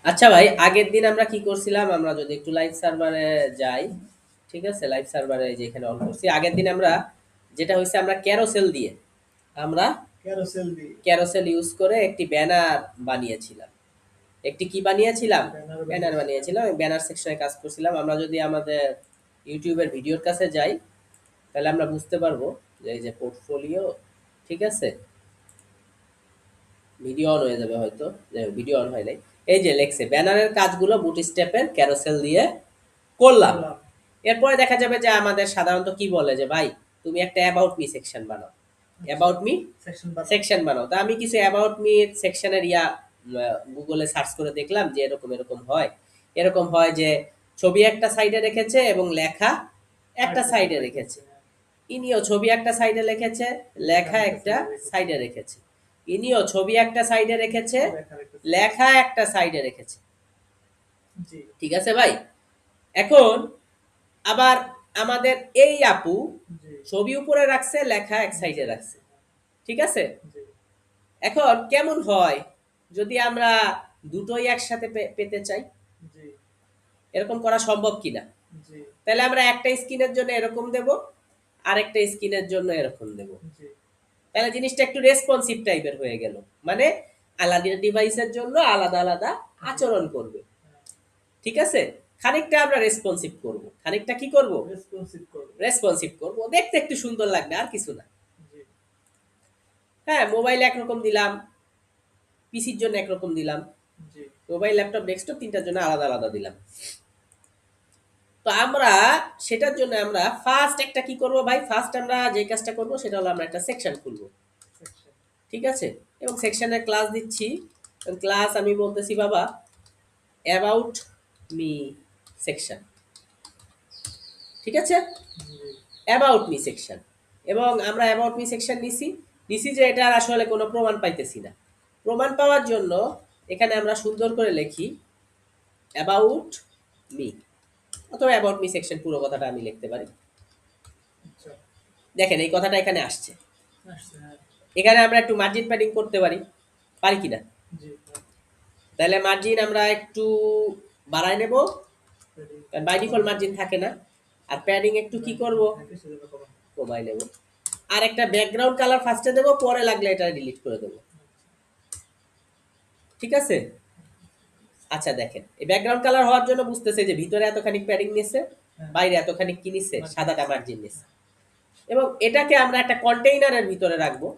আচ্ছা ভাই, আগের দিন আমরা কি করছিলাম? আমরা যদি একটু লাইভ সার্ভারে যাই, ঠিক আছে? লাইভ সার্ভারে যে এখানে অন করছি। আগের দিন আমরা যেটা হইছে আমরা আমরা ক্যারোসেল দিয়ে ক্যারোসেল ইউজ করে একটি ব্যানার বানিয়েছিলাম। একটি কি বানিয়েছিলাম? ব্যানার ব্যানার বানিয়েছিলাম। বানিয়েছিলাম। ব্যানার সেকশনে কাজ করছিলাম। আমরা যদি আমাদের ইউটিউবের ভিডিওর কাছে যাই, তাহলে আমরা বুঝতে পারবো যে এই যে পোর্টফোলিও, ঠিক আছে? ভিডিও অন হয়ে যাবে হয়তো। যাই হোক, ভিডিও অন হয় নাই। এই যে লেখছে ব্যানারের কাজগুলো বুটস্ট্র্যাপের ক্যারোসেল দিয়ে করলাম। করলাম। এরপরে দেখা যাবে যে আমাদের সাধারণত কি বলে যে ভাই তুমি একটা অ্যাবাউট মি সেকশন বানাও, আচ্ছা, অ্যাবাউট মি সেকশন বানাও। সেকশন বানাও। তা আমি কিছু অ্যাবাউট মি সেকশনের গুগলে সার্চ করে দেখলাম যে এরকম এরকম হয়। এরকম হয় যে ছবি একটা সাইডে রেখেছে এবং লেখা একটা আর্টিকেল সাইডে রেখেছে, রেখেছে। ইনিও ছবি একটা সাইডে লিখেছে, লেখা লেখা একটা একটা সাইডে রেখেছে, সাইডে রেখেছে। ইনিও ছবি একটা সাইডে রেখেছে, লেখার একটা সাইডে লেখা রেখেছে। একটা সাইডে রেখেছে। জি, ঠিক আছে ভাই? এখন আবার আমাদের এই আপু জি, ছবি উপরে রাখছে, লেখা এক নিচে সাইডে রাখছে। রাখছে। ঠিক আছে? জি, এখন কেমন হয় যদি আমরা দুটোই একসাথে পেতে চাই? জি, এরকম করা সম্ভব কিনা? জি, তাহলে আমরা একটা স্ক্রিনের জন্য এরকম দেব, আরেকটা স্ক্রিনের জন্য এরকম দেব। জি। তাহলে জিনিসটা একটু রেসপন্সিভ টাইপের হয়ে গেল। মানে আলাদা ডিভাইসের জন্য আলাদা আলাদা জি, আচরণ করবে। হ্যাঁ, ঠিক আছে? খানিকটা আমরা রেসপন্সিভ করব। খানিকটা কি করব? রেসপন্সিভ করবে। রেসপন্সিভ করব। দেখতে একটু সুন্দর লাগবে, আর কিছু না। জি, হ্যাঁ, মোবাইল একরকম দিলাম, পিসির জন্য একরকম দিলাম। জি, মোবাইল, ল্যাপটপ, ডেস্কটপ তিনটার জন্য আলাদা আলাদা দিলাম। তো আমরা সেটার জন্য আমরা ফার্স্ট একটা কি করব ভাই? ফার্স্ট আমরা যে কাজটা করব সেটা হলো আমরা একটা সেকশন খুলব। সেকশন। ঠিক আছে? এবং সেকশনের ক্লাস দিচ্ছি। ক্লাস আমি বলতেছি বাবা অ্যাবাউট মি সেকশন। ঠিক আছে? জি, অ্যাবাউট মি সেকশন। এবং আমরা অ্যাবাউট মি সেকশন নিছি যে এটার আসলে কোনো প্রমাণ পাইতেছি না। প্রমাণ পাওয়ার জন্য এখানে আমরা সুন্দর করে লিখি অ্যাবাউট মি, অথবা অ্যাবাউট মি সেকশন পুরো কথাটা আমি লিখতে পারি। আচ্ছা, দেখেন এই কথাটা এখানে আসছে। আসছে, হ্যাঁ, এখানে আমরা একটু মার্জিন প্যাডিং করতে পারি, পারি কিনা? জি, হ্যাঁ, তাহলে মার্জিন আমরা একটু বাড়ায় নেব, রেডি, কারণ বাই ডিফল্ট মার্জিন থাকে না। আর প্যাডিং একটু কি ব্যাংকিং করব? থাকে সেজন্য কমান। কমায় নেব। আর একটা ব্যাকগ্রাউন্ড কালার ফার্স্টে দেবো, পরে লাগলে এটা ডিলিট করে দেবো। ঠিক আছে? আচ্ছা দেখেন, এই ব্যাকগ্রাউন্ড কালার হওয়ার জন্য বুঝতেছে যে ভিতরে এতখানি প্যাডিং নিছে, হ্যাঁ, বাইরে এতখানি কি নিছে, মার্জিন সাদাটা আছে। মার্জিন নিছে। এবং এটাকে আমরা একটা কন্টেইনারের ভিতরে রাখবো।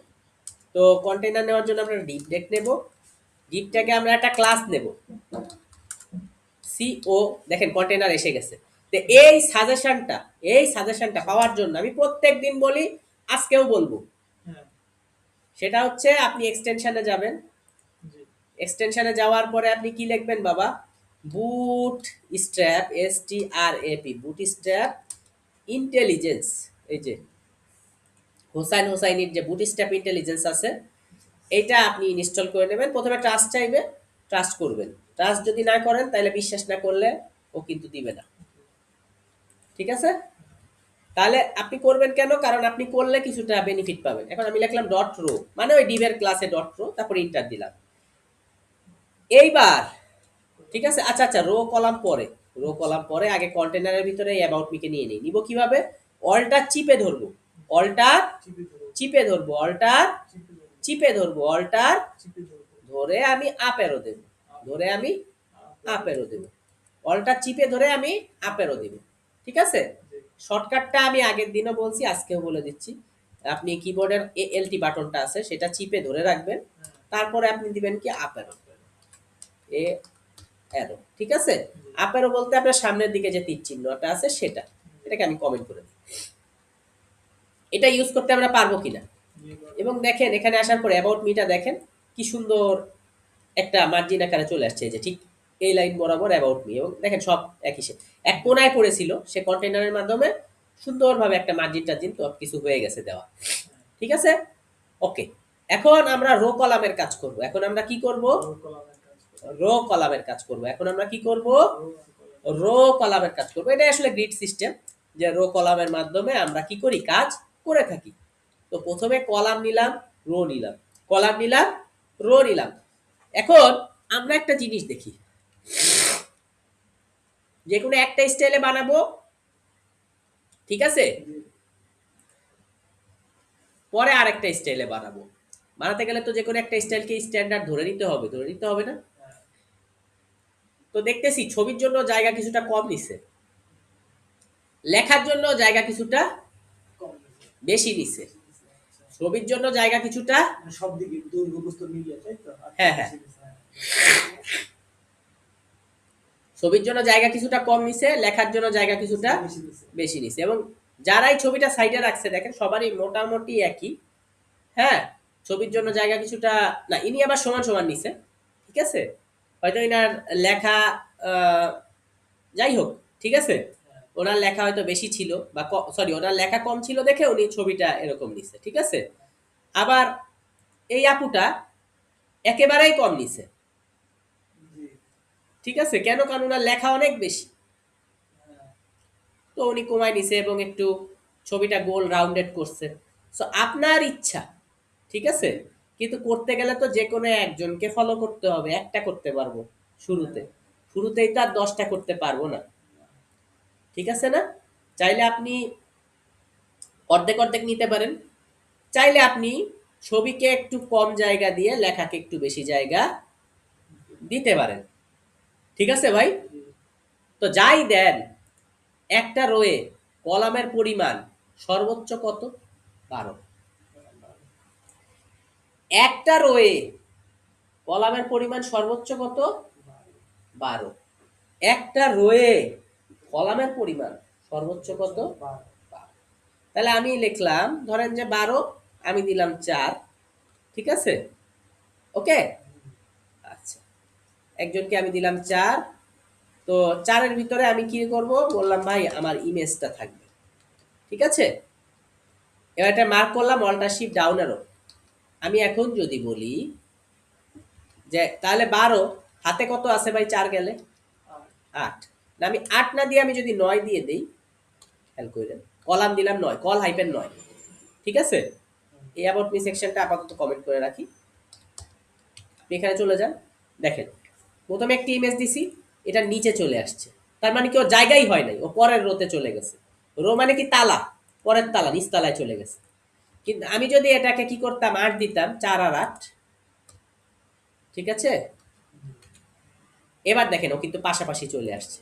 তো কন্টেইনার নেওয়ার জন্য আমরা ডিপ ডেক নেব। ডিপ ডেকে আমরা একটা ক্লাস নেব, সিও। দেখেন কন্টেইনার এসে গেছে। তো এই সাজেশনটা পাওয়ার জন্য আমি প্রত্যেক দিন বলি, আজকেও বলবো। হ্যাঁ, সেটা হচ্ছে আপনি এক্সটেনশনে যাবেন। জি, এক্সটেনশনে যাওয়ার পরে আপনি কি লিখবেন বাবা? বুট স্ট্র্যাপ, বুট স্ট্র্যাপ ইন্টেলিজেন্স। এই যে হোসাইনির যে বুট স্ট্র্যাপ ইন্টেলিজেন্স আছে, এইটা আপনি ইনস্টল করে নেবেন। প্রথমে ট্রাস্ট চাইবে, ট্রাস্ট করবেন। ট্রাস্ট যদি না করেন তাহলে বিশ্বাস না করলে ও কিন্তু দিবে না। ঠিক আছে? তাহলে আপনি করবেন কেন? কারণ আপনি করলে কিছুটা বেনিফিট পাবেন। এখন আমি লিখলাম ডট রো, মানে ওই ডিভের ক্লাসে ডট রো, তারপর ইন্টার দিলাম। এইবার ঠিক আছে? আচ্ছা আচ্ছা, রো কলাম পরে, রো আচ্ছা, কলাম পরে। আগে কন্টেনারের ভিতরে অ্যাবাউট মিকে নিয়ে নিই। নিব কিভাবে? অল্টার চিপে ধরবো, অল্টার চিপে ধরো, চিপে ধরবো, অল্টার চিপে ধরো, চিপে ধরবো, অল্টার চিপে ধরো। ধরে আমি আপেরও দেব, ধরে আমি আপেরও আপেরও দেবো। দেব। অল্টার চিপে ধরে আমি আপেরও দেব। ঠিক আছে? জি, শর্টকাটটা আমি আগের দিনও বলছি, আজকেও বলে দিচ্ছি। আপনি কিবোর্ডের এলটি বাটনটা আছে সেটা চিপে ধরে রাখবেন। হ্যাঁ, তারপরে আপনি দিবেন কি আপেরও, আপেরও। এ অ্যারো। ঠিক আছে? জি, আপেরও বলতে আপনার সামনের দিকে যে তীর চিহ্নটা আছে সেটা। জি, এটাকে আমি কমেন্ট করে দিই। এটা ইউজ করতে আমরা পারবো কিনা? জি, এবং দেখেন এখানে আসার পর অ্যাবাউট মিটা দেখেন কি সুন্দর একটা মার্জিন আকারে চলে আসছে। এই যে ঠিক এই লাইন বরাবর অ্যাবাউট মি, এবং দেখেন সব একই। সে এক জি, কোনায় পড়েছিল, সে কন্টেইনারের মাধ্যমে সুন্দরভাবে একটা মার্জিন টার্জিন সব কিছু হয়ে গেছে দেওয়া। হ্যাঁ। ঠিক আছে? ওকে। এখন আমরা রো কলামের কাজ করব। এখন আমরা কি করব? রো কলামের কাজ করবে। রো কলামের কাজ করব। এখন আমরা কি করব? রো আর কলাম। রো কলামের কাজ করব। এটা আসলে গ্রিড সিস্টেম, যে রো কলামের মাধ্যমে আমরা কি করি? কাজ করে থাকি। তো প্রথমে কলাম নিলাম, রো নিলাম, কলাম নিলাম, রো নিলাম। এখন আমরা একটা জিনিস দেখি, যে কোনো একটা স্টাইলে বানাবো, ঠিক আছে, জি। পরে আরেকটা স্টাইলে বানাবো। বানাতে গেলে তো যে কোনো একটা স্টাইলকে স্ট্যান্ডার্ড ধরে নিতে হবে না? হ্যাঁ, তো দেখতেছি ছবির জন্য জায়গা কিছুটা কম নিছে, লেখার জন্য জায়গা কিছুটা কম বেশি। বেশি নিছে, বেশি দিছে, আচ্ছা। ছবির জন্য জায়গা কিছুটা, মানে সব দিকে দৈর্ঘ্য প্রস্থ মিলিয়ে, তাই তো? আচ্ছা, হ্যাঁ হ্যাঁ, বেশি দিছে, হ্যাঁ। ছবির জন্য জায়গা কিছুটা কম নিছে, লেখার জন্য জায়গা কিছুটা বেশি দিছে। বেশি নিছে। এবং যারাই ছবিটা সাইডে রাখছে দেখেন সবারই মোটামুটি একই। হ্যাঁ, ছবির জন্য জায়গা কিছুটা, না ইনি আবার সমান সমান নিছে, ঠিক আছে, হয়তো ইনার লেখা আহ, যাই হোক, ঠিক আছে, হ্যাঁ, ওনার লেখা হয়তো বেশি ছিল বা সরি ওনার লেখা কম ছিল দেখে উনি ছবিটা এরকম নিছে, ঠিক আছে। আবার এই আপুটা একেবারেই কম নিছে, জি, ঠিক আছে, কেন, কারণ ওনার লেখা অনেক বেশি, হ্যাঁ, তো উনি কমায় নিছে এবং একটু ছবিটা গোল রাউন্ডেড করছে। সো আপনার ইচ্ছা, ঠিক আছে, কিন্তু করতে গেলে তো যে কোনো একজনকে ফলো করতে হবে, একটা করতে পারবো শুরুতে, হ্যাঁ, শুরুতেই তো আর 10টা করতে পারবো না, ঠিক আছে না? চাইলে আপনি অর্ধেক অর্ধেক নিতে পারেন, চাইলে আপনি ছবিকে একটু কম জায়গা দিয়ে লেখাকে একটু বেশি জায়গা দিতে পারেন, ঠিক আছে ভাই? জি, তো যাই দেন, একটা রোয়ে কলামের পরিমাণ সর্বোচ্চ কত? 12। একটা রোয়ে কলামের পরিমাণ সর্বোচ্চ কত? 12। একটা রোয়ে কলামের পরিমাণ সর্বোচ্চ কত? 12। তাহলে আমি লিখলাম ধরেন যে 12, আমি দিলাম 4, ঠিক আছে, ওকে, আচ্ছা, একজনকে আমি দিলাম 4, তো 4-এর ভিতরে আমি কি করব বললাম ভাই আমার ইমেজটা থাকবে, ঠিক আছে, এবার এটা মার্ক করলাম অল্টার শিফট ডাউন অ্যারো। আমি এখন যদি বলি যে তাহলে 12, হাতে কত আছে ভাই 4 গেলে? 8। না আমি 8 না দিয়ে আমি যদি 9 দিয়ে দেই, খেয়াল করেন, কলাম দিলাম 9, কল হাইফেন 9, ঠিক আছে, এই অ্যাবাউট মি সেকশনটা আপাতত কমেন্ট করে রাখি। আপনি এখানে চলে যান, দেখেন প্রথমে একটি ইমেজ দিছি, এটা নিচে চলে আসছে, তার মানে কি ওর জায়গাই হয় নাই, ও পরের রোতে চলে গেছে। রো মানে কি তালা, পরের তালা, নিচ তালায় চলে গেছে। কিন্তু আমি যদি এটাকে কি করতাম 8 দিতাম, 4 আর 8, ঠিক আছে, এবার দেখেন ও কিন্তু পাশাপাশি চলে আসছে,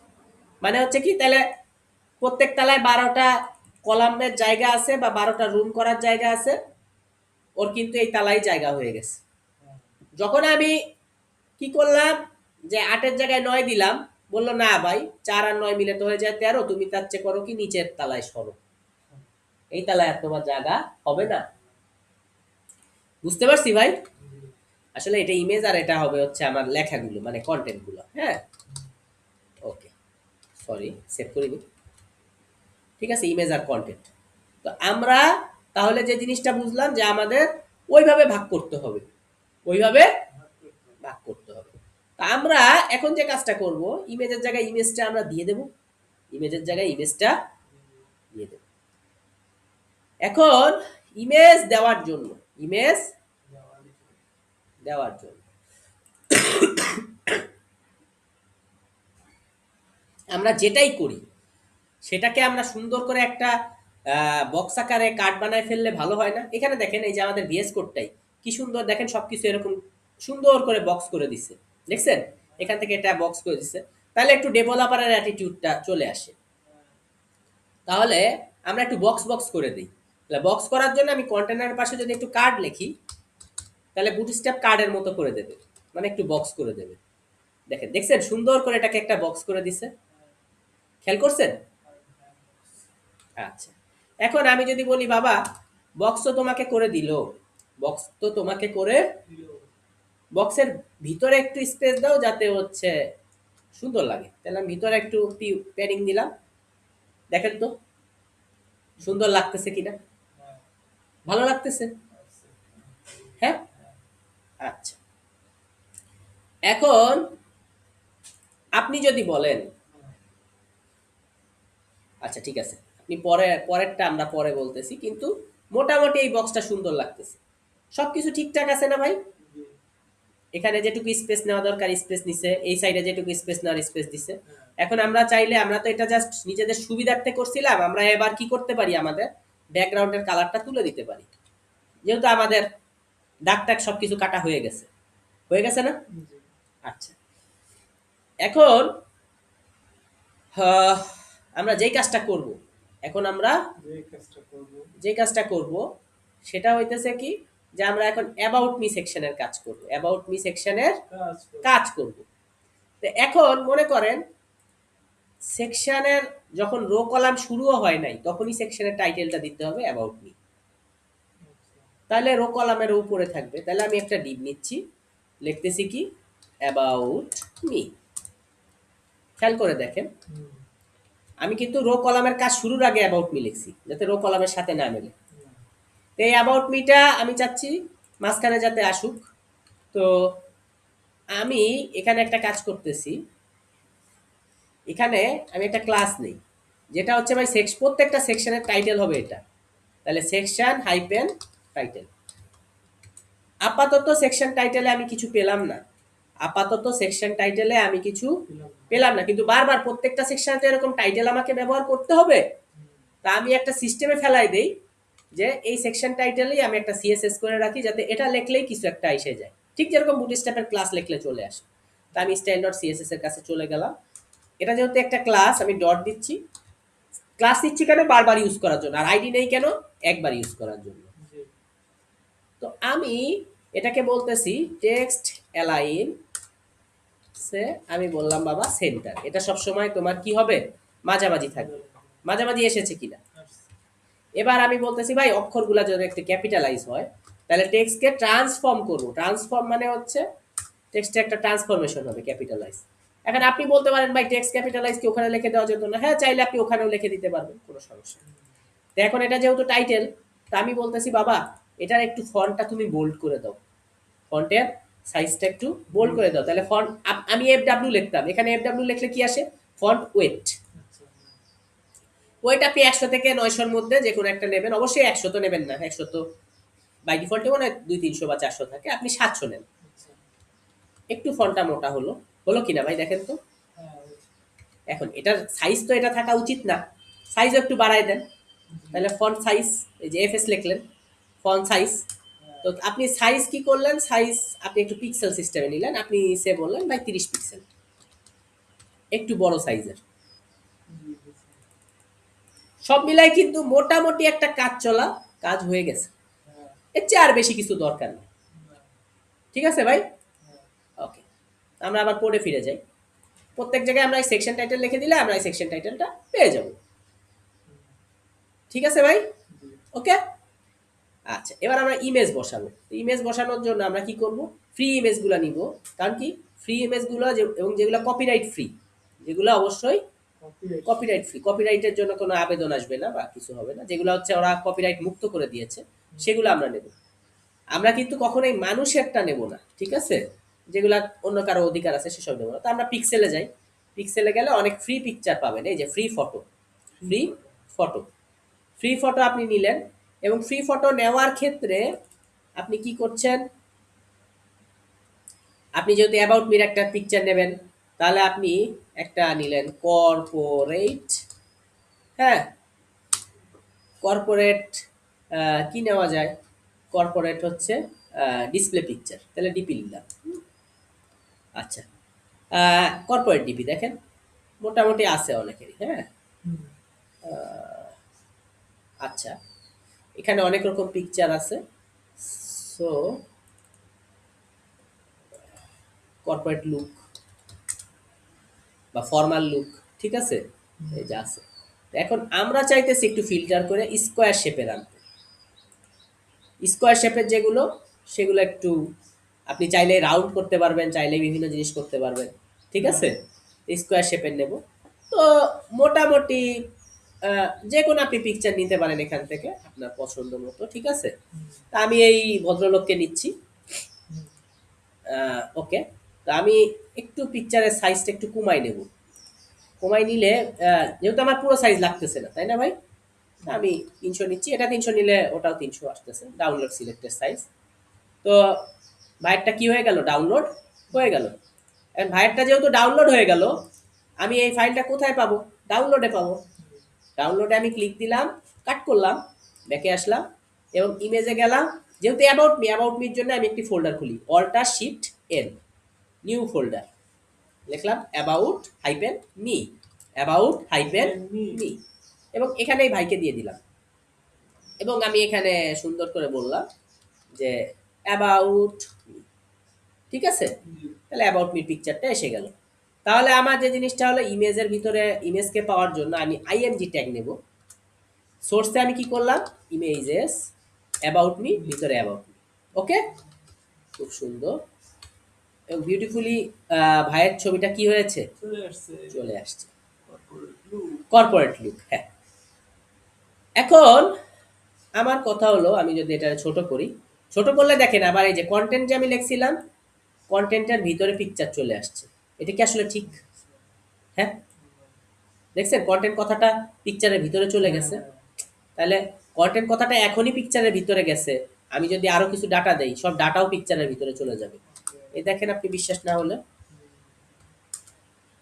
মানে হচ্ছে কি তাহলে প্রত্যেক তালায় 12টা কলামের জায়গা আছে বা 12টা রুম করার জায়গা আছে, ওর কিন্তু এই তালাই জায়গা হয়ে গেছে। যখন আমি কি করলাম যে 8-এর জায়গায় 9 দিলাম, বললো না ভাই 4 আর 9 মিলে তো হয়ে যায় 13, তুমি তার চেয়ে করো কি নিচের তালায় সরো, এই তালায় আর তোমার জায়গা হবে না। বুঝতে পারছি ভাই? আসলে এটা ইমেজ আর এটা হবে হচ্ছে আমার লেখাগুলো মানে কন্টেন্ট গুলো, হ্যাঁ, ওকে, সরি সেভ করিনি, ঠিক আছে, ইমেজ আর কন্টেন্ট। তো আমরা তাহলে যে জিনিসটা বুঝলাম যে আমাদের ওইভাবে ভাগ করতে হবে, ওইভাবে ভাগ করতে হবে। তা আমরা এখন যে কাজটা করব, ইমেজের জায়গায় ইমেজটা আমরা দিয়ে দেব, ইমেজের জায়গায় ইমেজটা দিয়ে দেব। এখন ইমেজ দেওয়ার জন্য, ইমেজ দেওয়ার জন্য আমরা যেটাই করি সেটাকে আমরা সুন্দর করে একটা বক্স আকারে কার্ড বানায় ফেললে ভালো হয় না? এখানে দেখেন এই যে আমাদের ভিএস কোডটাই কি সুন্দর, দেখেন সবকিছু এরকম সুন্দর করে বক্স করে দিছে, দেখছেন, এখান থেকে এটা বক্স করে দিছে, তাহলে একটু ডেভেলপারের অ্যাটিটিউডটা চলে আসে। তাহলে আমরা একটু বক্স বক্স করে দিই, তাহলে বক্স করার জন্য আমি কন্টেনারের পাশে যদি একটু কার্ড লিখি, তাহলে বুটস্ট্র্যাপ কার্ডের মতো করে দেবে, মানে একটু বক্স করে দেবে। দেখেন দেখছেন সুন্দর করে এটাকে একটা বক্স করে দিছে, খেয়াল করছেন? আচ্ছা, এখন আমি যদি বলি বাবা বক্স তো তোমাকে করে দিল, বক্স তো তোমাকে করে, বক্সের ভিতরে একটু স্পেস দাও যাতে হচ্ছে সুন্দর লাগে, তাহলে আমি ভিতরে একটু প্যাডিং দিলাম, দেখেন তো সুন্দর লাগতেছে কিনা, ভালো লাগতেছে, হ্যাঁ, আচ্ছা, এখন আপনি যদি বলেন, আচ্ছা ঠিক আছে, আপনি পরেরটা আমরা পরে বলতেছি, কিন্তু মোটামুটি এই বক্সটা সুন্দর লাগতেছে, সবকিছু ঠিকঠাক আছে না ভাই? এখানে যেটুকু স্পেস নেওয়া দরকার স্পেস নিছে, এই সাইডে যেটুকু স্পেস নেওয়ার স্পেস দিছে। এখন আমরা চাইলে, আমরা তো এটা জাস্ট নিজেদের সুবিধার্থে করছিলাম, আমরা এবার কি করতে পারি, আমাদের ব্যাকগ্রাউন্ডের কালারটা তুলে দিতে পারি, যেহেতু আমাদের দাগ টাগ সবকিছু কাটা হয়ে গেছে। হয়ে গেছে না? জি। আচ্ছা, এখন আমরা যেই কাজটা করব, এখন আমরা যে কাজটা করবো যে কাজটা করব সেটা হইতেছে কি, যে আমরা এখন অ্যাবাউট মি সেকশনের কাজ করব, অ্যাবাউট মি সেকশনের কাজ করবো। কাজ করব। তো এখন মনে করেন সেকশনের যখন রো কলাম শুরুও হয় নাই, তখনই সেকশনের টাইটেলটা দিতে হবে অ্যাবাউট মি। আচ্ছা। তাহলে রো কলামের উপরে থাকবে। তাহলে আমি একটা ডিপ নিচ্ছি, লিখতেছি কি অ্যাবাউট মি। খেয়াল করে দেখেন, হুম, আমি কিন্তু রো কলামের কাজ শুরুর আগে অ্যাবাউট মি লিখছি, যাতে রো কলামের সাথে না মেলে। না, তো এই অ্যাবাউট মিটা আমি চাচ্ছি মাঝখানে যাতে আসুক। তো আমি এখানে একটা কাজ করতেছি, এখানে আমি একটা ক্লাস নেই, যেটা হচ্ছে ভাই প্রত্যেকটা সেকশনের টাইটেল হবে এটা। তাহলে সেকশন হাইপেন টাইটেল। আপাতত সেকশন টাইটেলে আমি কিছু পেলাম না, আপাতত সেকশন টাইটেলে আমি কিছু পেলাম না। পেলাম না, কিন্তু বারবার প্রত্যেকটা সেকশনে তো এরকম টাইটেল আমাকে ব্যবহার করতে হবে। হুম, তা আমি একটা সিস্টেমে ফেলাই দেই, যে এই সেকশন টাইটেলেই আমি একটা সিএসএস করে রাখি, যাতে এটা লিখলেই কিছু একটা এসে যায়, ঠিক যেরকম বুটস্ট্র্যাপের ক্লাস লিখলে চলে আসে। তা আমি স্টাইল ডট সিএসএস এর কাছে চলে গেলাম। এটা যেহেতু একটা ক্লাস, আমি ডট দিচ্ছি। ক্লাস দিচ্ছি কেন? বারবার ইউজ করার জন্য। আর আইডি নেই কেন? একবার ইউজ করার জন্য। জি। তো আমি এটাকে বলতেছি টেক্সট অ্যালাইন সে, আমি বললাম বাবা সেন্টার। এটা সব সময় তোমার কি হবে, মাঝামাঝি থাকবে। মাঝামাঝি এসেছে কিনা। আচ্ছা। এবার আমি বলতেছি ভাই অক্ষরগুলা যদি একটু ক্যাপিটালাইজ হয়, তাহলে টেক্সটকে ট্রান্সফর্ম করব। ট্রান্সফর্ম মানে হচ্ছে টেক্সটে একটা ট্রান্সফরমেশন হবে, ক্যাপিটালাইজ। এখন আপনি বলতে পারেন ভাই টেক্সট ক্যাপিটালাইজ কি ওখানে লিখে দেওয়া যেত না? হ্যাঁ, চাইলে আপনি ওখানেও লিখে দিতে পারবেন, কোনো সমস্যা নেই। তো এখন এটা যেহেতু টাইটেল, তা আমি বলতেছি বাবা এটার একটু ফন্টটা তুমি বোল্ড করে দাও, ফন্টের সাইজটা একটু বোল্ড করে দাও। তাহলে ফন্ট, আমি এফডব্লিউ লিখতাম, এখানে এফডব্লিউ লিখলে কি আসে, ফন্ট ওয়েট। আচ্ছা। ওয়েট আপনি 100 থেকে 900 মধ্যে যে কোনো একটা নেবেন, অবশ্যই 100 তো নেবেন না, 100 তো বাই ডিফল্টে মনে হয় 200-300 বা 400 থাকে, আপনি 700 নেন। আচ্ছা। একটু ফন্টটা মোটা হলো, হলো কিনা ভাই দেখেন তো। হ্যাঁ, হয়েছে। এখন এটার সাইজ তো এটা থাকা উচিত না, সাইজও একটু বাড়ায় দেন। জি। তাহলে ফন্ট সাইজ, এই যে এফএস লিখলেন, ফন্ট সাইজ। হ্যাঁ, তো আপনি সাইজ কি করলেন, সাইজ আপনি একটু পিক্সেল সিস্টেমে নিলেন, আপনি সে বললেন ভাই 30 পিক্সেল, একটু বড় সাইজের। জি, বুঝছি। সব মিলাই কিন্তু মোটামুটি একটা কাজ চলা, কাজ হয়ে গেছে। হ্যাঁ, এর চেয়ে আর বেশি কিছু দরকার নেই। না, ঠিক আছে ভাই? হ্যাঁ, ওকে, আমরা আবার পড়ে ফিরে যাই। প্রত্যেক জায়গায় আমরা এই সেকশন টাইটেল লিখে দিলে আমরা এই সেকশন টাইটেলটা পেয়ে যাব। হুম, ঠিক আছে ভাই? জি। ওকে। আচ্ছা, এবার আমরা ইমেজ বসাবো। ইমেজ বসানোর জন্য আমরা কি করব, ফ্রি ইমেজগুলো নিব। কারণ কি, ফ্রি ইমেজগুলো এবং যেগুলো কপিরাইট ফ্রি, যেগুলো অবশ্যই কপিরাইট। কপিরাইট ফ্রি, কপিরাইটের জন্য কোনো আবেদন আসবে না বা কিছু হবে না, যেগুলো হচ্ছে ওরা কপিরাইট মুক্ত করে দিয়েছে, সেগুলো আমরা নেব। আমরা কিন্তু কখনোই মানুষেরটা নেব না, ঠিক আছে? যেগুলা অন্য কারো অধিকার আছে সেসব নেব না। তো আমরা পিক্সেলে যাই, পিক্সেলে গেলে অনেক ফ্রি পিকচার পাবেন, এই যে free photo, free photo, free photo আপনি নিলেন। এবং ফ্রি ফটো নেওয়ার ক্ষেত্রে আপনি কি করছেন, আপনি যেহেতু অ্যাবাউট মির একটা পিকচার নেবেন, তাহলে আপনি একটা নিলেন কর্পোরেট। হ্যাঁ, কর্পোরেট কি নেওয়া যায়, কর্পোরেট হচ্ছে ডিসপ্লে পিকচার, তাহলে ডিপি নিলাম। আচ্ছা, কর্পোরেট ডিপি দেখেন মোটামুটি আছে অনেকেরই। হ্যাঁ, হুম, আচ্ছা, এখানে অনেক রকম পিকচার আছে। সো কর্পোরেট লুক বা ফর্মাল লুক, ঠিক আছে, এই যে আছে। তো এখন আমরা চাইতেছি একটু ফিল্টার করে স্কোয়ার শেপের আনতে। স্কোয়ার শেপের যেগুলো, সেগুলো একটু আপনি চাইলে রাউন্ড করতে পারবেন, চাইলে বিভিন্ন জিনিস করতে পারবেন, ঠিক আছে। স্কোয়ার শেপের নেব। তো মোটামুটি যে কোনো আপনি পিকচার নিতে পারেন এখান থেকে আপনার পছন্দ মতো, ঠিক আছে। হুম, তা আমি এই ভদ্রলোককে নিচ্ছি। হুম, ওকে, তো আমি একটু পিকচারের সাইজটা একটু কমাই নেব। কমাই নিলে যেহেতু আমার পুরো সাইজ লাগতেছে না, তাই না ভাই, আমি 300 নিচ্ছি। এটা 300 নিলে ওটাও 300 আসতেছে, ডাউনলোড সিলেক্টেড সাইজ। তো ভাইয়েরটা কি হয়ে গেল, ডাউনলোড হয়ে গেল। এখন ভাইয়েরটা যেহেতু ডাউনলোড হয়ে গেল, আমি এই ফাইলটা কোথায় পাবো, ডাউনলোডে পাবো। ডাউনলোডে আমি ক্লিক দিলাম, কাট করলাম, ব্যাকে আসলাম এবং ইমেজে গেলাম। যেহেতু অ্যাবাউট মির জন্য আমি একটি ফোল্ডার খুলি, alt shift N, new folder, লিখলাম about hyphen me, about hyphen me, এবং এখানে এই ভাইকে দিয়ে দিলাম এবং আমি এখানে সুন্দর করে বললাম যে অ্যাবাউট, ঠিক আছে। জি। তাহলে অ্যাবাউট মি পিকচারটা এসে গেল। তাহলে আমার যে জিনিসটা হলো, ইমেজের ভিতরে ইমেজকে পাওয়ার জন্য আমি আইএমজি ট্যাগ নেব। সোর্সে আমি কি করলাম, ইমেজেস অ্যাবাউট মি, ভিতরে অ্যাবাউট মি। ওকে, খুব সুন্দর এবং বিউটিফুলি ভাইয়ের ছবিটা কি হয়েছে, চলে আসছে। চলে আসছে, corporate look। Corporate look. হ্যাঁ, এখন আমার কথা হলো, আমি যদি এটা ছোট করি, ছোট করলে দেখেন আবার এই যে কন্টেন্ট যে আমি লিখছিলাম, কন্টেন্টের ভিতরে পিকচার চলে আসছে। এটা কি আসলে ঠিক? হ্যাঁ, দেখছেন কন্টেন্ট কথাটা পিকচারের ভিতরে চলে গেছে। তাহলে কন্টেন্ট কথাটা এখনই পিকচারের ভিতরে গেছে, আমি যদি আরো কিছু ডাটা দেই, সব ডাটাও পিকচারের ভিতরে চলে যাবে। এই দেখেন, আপনি বিশ্বাস না হলে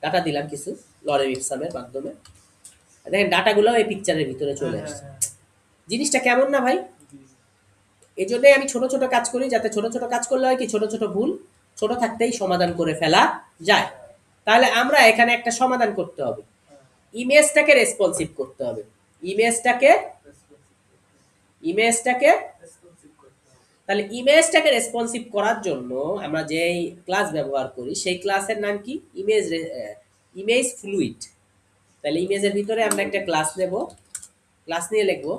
ডাটা দিলাম কিছু লরেল ইপসামের মাধ্যমে, দেখেন ডাটাগুলো এই পিকচারের ভিতরে চলে আসছে। জিনিসটা কেমন না ভাই? এই জন্যই আমি ছোট ছোট কাজ করি, যাতে ছোট ছোট কাজ করলে হয় কি, ছোট ছোট ভুল ছোট থাকতেই সমাধান করে ফেলা যায়। তাহলে আমরা এখানে একটা সমাধান করতে হবে, ইমেজটাকে রেসপন্সিভ করতে হবে। ইমেজটাকে ইমেজটাকে তাহলে ইমেজটাকে রেসপন্সিভ করার জন্য আমরা যেই ক্লাস ব্যবহার করি, সেই ক্লাসের নাম কি, ইমেজ ফ্লুইড। তাহলে ইমেজের ভিতরে আমরা একটা ক্লাস নেব, ক্লাস নিয়ে লিখবো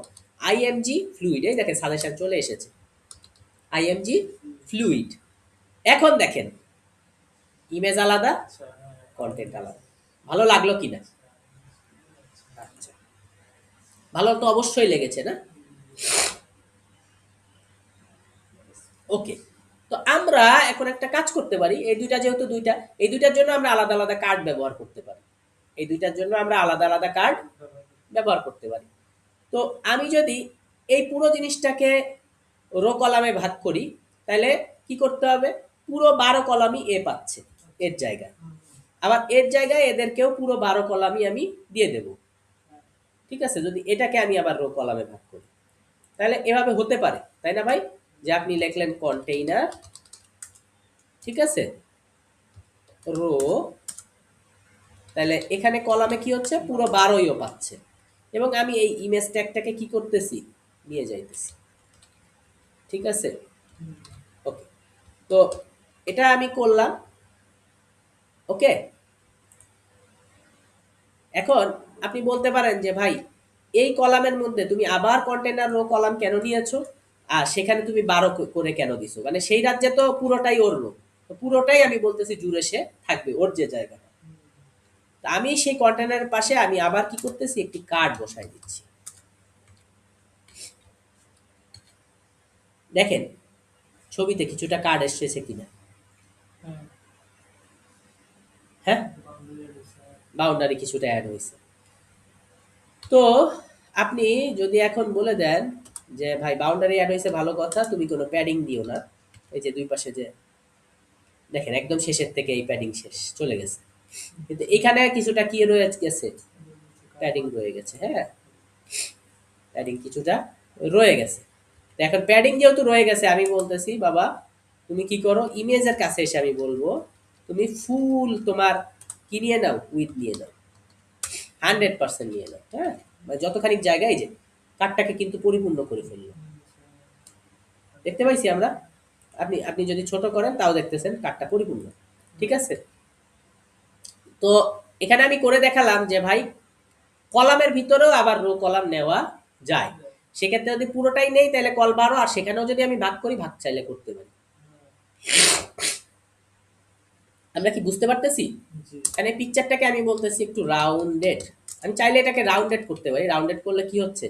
আইএমজি ফ্লুইড। এই দেখেন সাজেশন চলে এসেছে, আইএমজি ফ্লুইড। এখন দেখেন ইমেজ আলাদা, কন্টেন্ট আলাদা। ভালো লাগলো কিনা? আচ্ছা, ভালো তো অবশ্যই লেগেছে না? ওকে, তো আমরা এখন একটা কাজ করতে পারি, এই দুইটা যেহেতু দুইটা, এই দুইটার জন্য আমরা আলাদা আলাদা কার্ড ব্যবহার করতে পারি। এই দুইটার জন্য আমরা আলাদা আলাদা কার্ড ব্যবহার করতে পারি। তো আমি যদি এই পুরো জিনিসটাকে রো কলামে ভাগ করি, তাহলে কি করতে হবে, পুরো 12 কলামই এ পাচ্ছে এর জায়গায়, আবার এর জায়গায় এদেরকেও পুরো 12 কলামই আমি দিয়ে দেব। ঠিক আছে, যদি এটাকে আমি আবার রো কলামে ভাগ করি, তাহলে এভাবে হতে পারে, তাই না ভাই? যে আপনি লিখলেন কন্টেইনার, ঠিক আছে, রো, তাহলে এখানে কলামে কি হচ্ছে, পুরো 12ও পাচ্ছে, এবং আমি এই ইমেজ ট্যাগটাকে কি করতেছি, নিয়ে যাইতেছি। ঠিক আছে, ওকে, তো এটা আমি করলাম। ওকে, এখন আপনি বলতে পারেন যে ভাই, এই কলামের মধ্যে তুমি আবার কন্টেনার রো কলাম কেন নিয়েছো, আর সেখানে তুমি 12 করে কেন দিছো, মানে সেই রাজ্যে তো পুরোটাই ওর রো, তো পুরোটাই আমি বলতেছি জুড়ে সে থাকবে ওর যে জায়গাটা। তা আমি সেই কন্টেনারের পাশে আমি আবার কি করতেছি, একটি কার্ড বসাই দিচ্ছি। দেখেন ছবিতে কিছুটা কার্ড এসেছে কিনা, হ্যাঁ, বাউন্ডারি কিছুটা অ্যাড হয়েছে। তো আপনি যদি এখন বলে দেন যে ভাই বাউন্ডারি অ্যাড হয়েছে ভালো কথা, তুমি কোনো প্যাডিং দিও না, এই যে দুই পাশে যে দেখেন একদম শেষের থেকে এই প্যাডিং শেষ চলে গেছে, কিন্তু এখানে কিছুটা কি রয়ে গেছে, প্যাডিং রয়ে গেছে। হ্যাঁ, প্যাডিং কিছুটা রয়ে গেছে। তো এখন প্যাডিং যেহেতু রয়ে গেছে, আমি বলতেছি বাবা তুমি কি করো, ইমেজের কাছে এসে আমি বলবো তুমি ফুল তোমার কি নিয়ে নাও, উইথ নিয়ে নাও, 100% নিয়ে নাও। হ্যাঁ, মানে যতখানি জায়গায় যে কার্ডটাকে কিন্তু পরিপূর্ণ করে ফেললো, দেখতে পাইছি আমরা। আপনি আপনি যদি ছোট করেন তাও দেখতেছেন কার্ডটা পরিপূর্ণ। ঠিক আছে, তো এখানে আমি করে দেখালাম যে ভাই কলামের ভিতরেও আবার রো কলাম নেওয়া যায়। সেক্ষেত্রে যদি পুরোটাই নেই তাহলে কল 12, আর সেখানেও যদি আমি ভাগ করি, ভাগ চাইলে করতে পারি। আমরা কি বুঝতে পারতেছি? এখানে পিকচারটাকে আমি বলতেছি একটু রাউন্ডেড, আমি চাইলে এটাকে রাউন্ডেড করতে পারি। রাউন্ডেড করলে কি হচ্ছে,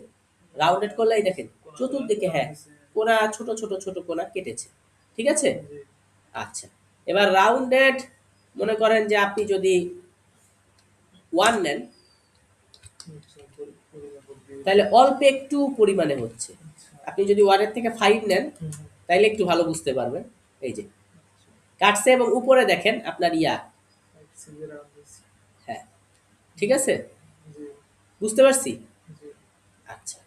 রাউন্ডেড করলে এই দেখেন চতুর্দিকে, হ্যাঁ, কোনা ছোট ছোট ছোট কোনা কেটেছে। ঠিক আছে, আচ্ছা, এবার রাউন্ডেড মনে করেন যে আপনি যদি 1 নেন, তাহলে অল্প একটু পরিমাণে হচ্ছে। আপনি যদি 1 এর থেকে 5 নেন, তাইলে একটু ভালো বুঝতে পারবেন। এই যে কাটছে এবং উপরে দেখেন আপনার ইয়া। সিভির আদেশ। হ্যাঁ, ঠিক আছে, জি বুঝতে পারছি। জি। আচ্ছা,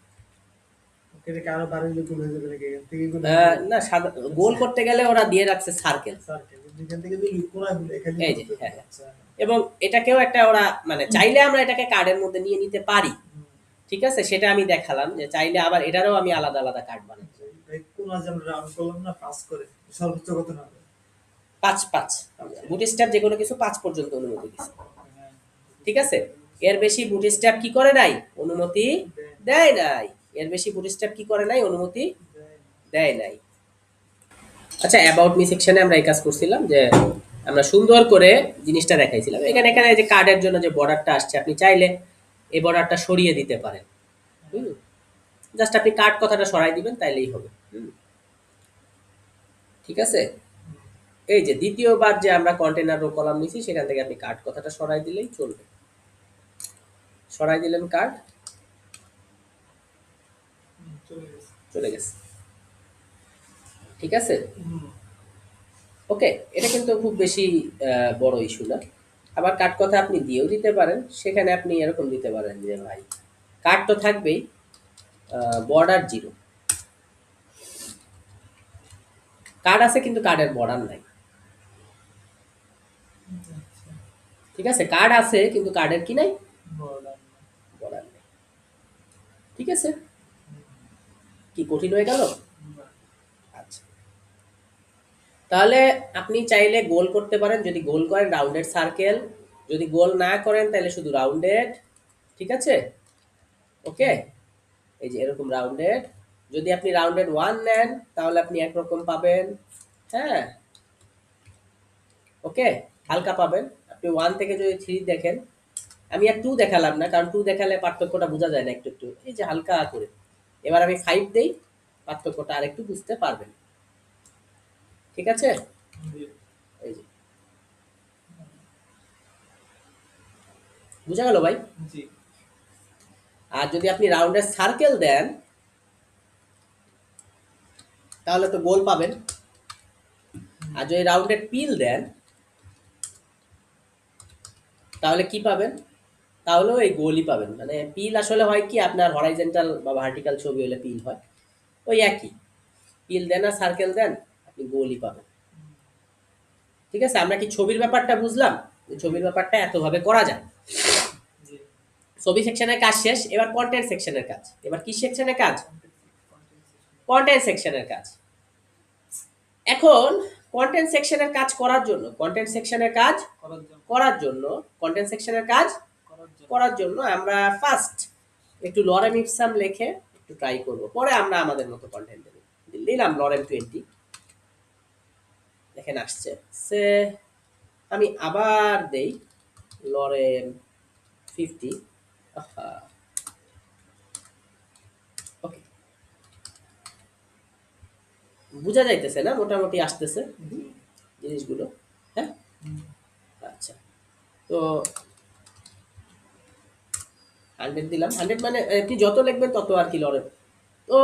ওকে রেখে আরো বাড়াইলে গোল হয়ে যাবে নাকি? এখান থেকে গোল হয়ে যাবে। না সাদা গোল করতে গেলে ওরা দিয়ে রাখছে সার্কেল। সার্কেল এখান থেকে যদি কোনা হলে এখানে এই গোল যে হয়ে হ্যাঁ যাবে। হ্যাঁ, আচ্ছা। এবং এটাকেও একটা ওরা মানে চাইলে আমরা এটাকে কার্ডের মধ্যে নিয়ে নিতে পারি, হুম। ঠিক আছে, সেটা আমি দেখালাম যে চাইলে আবার এটারও আমি আলাদা আলাদা কার্ড বানাই। এই কোনা যে আমরা রাউন্ড করলাম না পাস করে সর্বোচ্চ কত হবে? 5 বুট স্ট্র্যাপ যে কোনো কিছু 5 পর্যন্ত অনুমতি দিচ্ছে, হ্যাঁ। ঠিক আছে। এর বেশি বুট স্ট্র্যাপ কি করে নাই, অনুমতি দেয় নাই। এর বেশি বুট স্ট্র্যাপ কি করে নাই, অনুমতি দেয় নাই। আচ্ছা, অ্যাবাউট মি সেকশনে আমরা এই কাজ করছিলাম যে আমরা সুন্দর করে জিনিসটা দেখাইছিলাম। এখানে এখানে যে কার্ডের জন্য যে বর্ডারটা আসছে, আপনি চাইলে এই বর্ডারটা সরিয়ে দিতে পারেন। হুম, জাস্ট আপনি কার্ড কথাটা সরাই দিবেন তাইলেই হবে। হুম, ঠিক আছে। এই যে দ্বিতীয়বার যে আমরা কন্টেনার রো কলাম নিছি, সেখান থেকে আপনি কার্ড কথাটা সরাই দিলেই চলবে। সরাই দিলেন কার্ড, চলে গেছে। চলে গেছে, ঠিক আছে। হুম। ওকে, এটা কিন্তু খুব বেশি বড় ইস্যু না। আবার কার্ড কথা আপনি দিয়েও দিতে পারেন, সেখানে আপনি এরকম দিতে পারেন যে ভাই কার্ড তো থাকবেই, বর্ডার 0। কার্ড আছে কিন্তু কার্ডের বর্ডার নাই, আচ্ছা। ঠিক আছে। কার্ড আছে কিন্তু কার্ডের কি নাই, বর্ডার। বর্ডার নেই, ঠিক আছে। কি কঠিন হয়ে গেল? আচ্ছা, তাহলে আপনি চাইলে গোল করতে পারেন, যদি গোল করেন রাউন্ডেড সার্কেল, যদি গোল না করেন তাহলে শুধু রাউন্ডেড, ঠিক আছে। ওকে, এই যে এরকম রাউন্ডেড। যদি আপনি রাউন্ডেড 1 নেন তাহলে আপনি একরকম পাবেন, হ্যাঁ। ওকে, হালকা পাবেন। আপনি 1 থেকে যদি 3 দেখেন, আমি আর 2 দেখালাম না, কারণ 2 দেখালে পার্থক্যটা বোঝা যায় না একটু একটু। এই যে হালকা করে। এবার আমি 5 দেই, পার্থক্যটা আরেকটু বুঝতে পারবেন, ঠিক আছে। জি এই যে বুঝা গেল ভাই। জি। আর যদি আপনি রাউন্ডের সার্কেল দেন তাহলে তো গোল পাবেন, আর যদি রাউন্ডের পিল দেন তাহলে কি পাবেন, তাহলেও এই গোলই পাবেন। মানে পিল আসলে হয় কি, আপনার হরাইজন্টাল বা ভার্টিক্যাল ছবি হলে পিল হয়, ওই একই। পিল দেন আর সার্কেল দেন, আপনি গোলই পাবেন, ঠিক আছে। আমরা কি ছবির ব্যাপারটা বুঝলাম, যে ছবির ব্যাপারটা এতভাবে করা যায়। জি। ছবি সেকশনের কাজ শেষ, এবার কন্টেন্ট সেকশনের কাজ। এবার কি সেকশনের কাজ, কন্টেন্ট সেকশনের কাজ। এখন কন্টেন্ট সেকশনের কাজ করার জন্য, কন্টেন্ট সেকশনের কাজ করার জন্য, কন্টেন্ট সেকশনের কাজ করার জন্য আমরা ফার্স্ট একটু লরেম ইপসাম লিখে একটু ট্রাই করব, পরে আমরা আমাদের মতো কন্টেন্ট দেব। দিলাম লরেম 20, দেখেন আসছে। সে আমি আবার দেই লরেম 50। ওকে, বোঝা যাইতেছে না, মোটামুটি আসতেছে জিনিসগুলো, হ্যাঁ। আচ্ছা, তো 100 দিলাম। 100 মানে আপনি যত লিখবেন তত আর কি লরেম। তো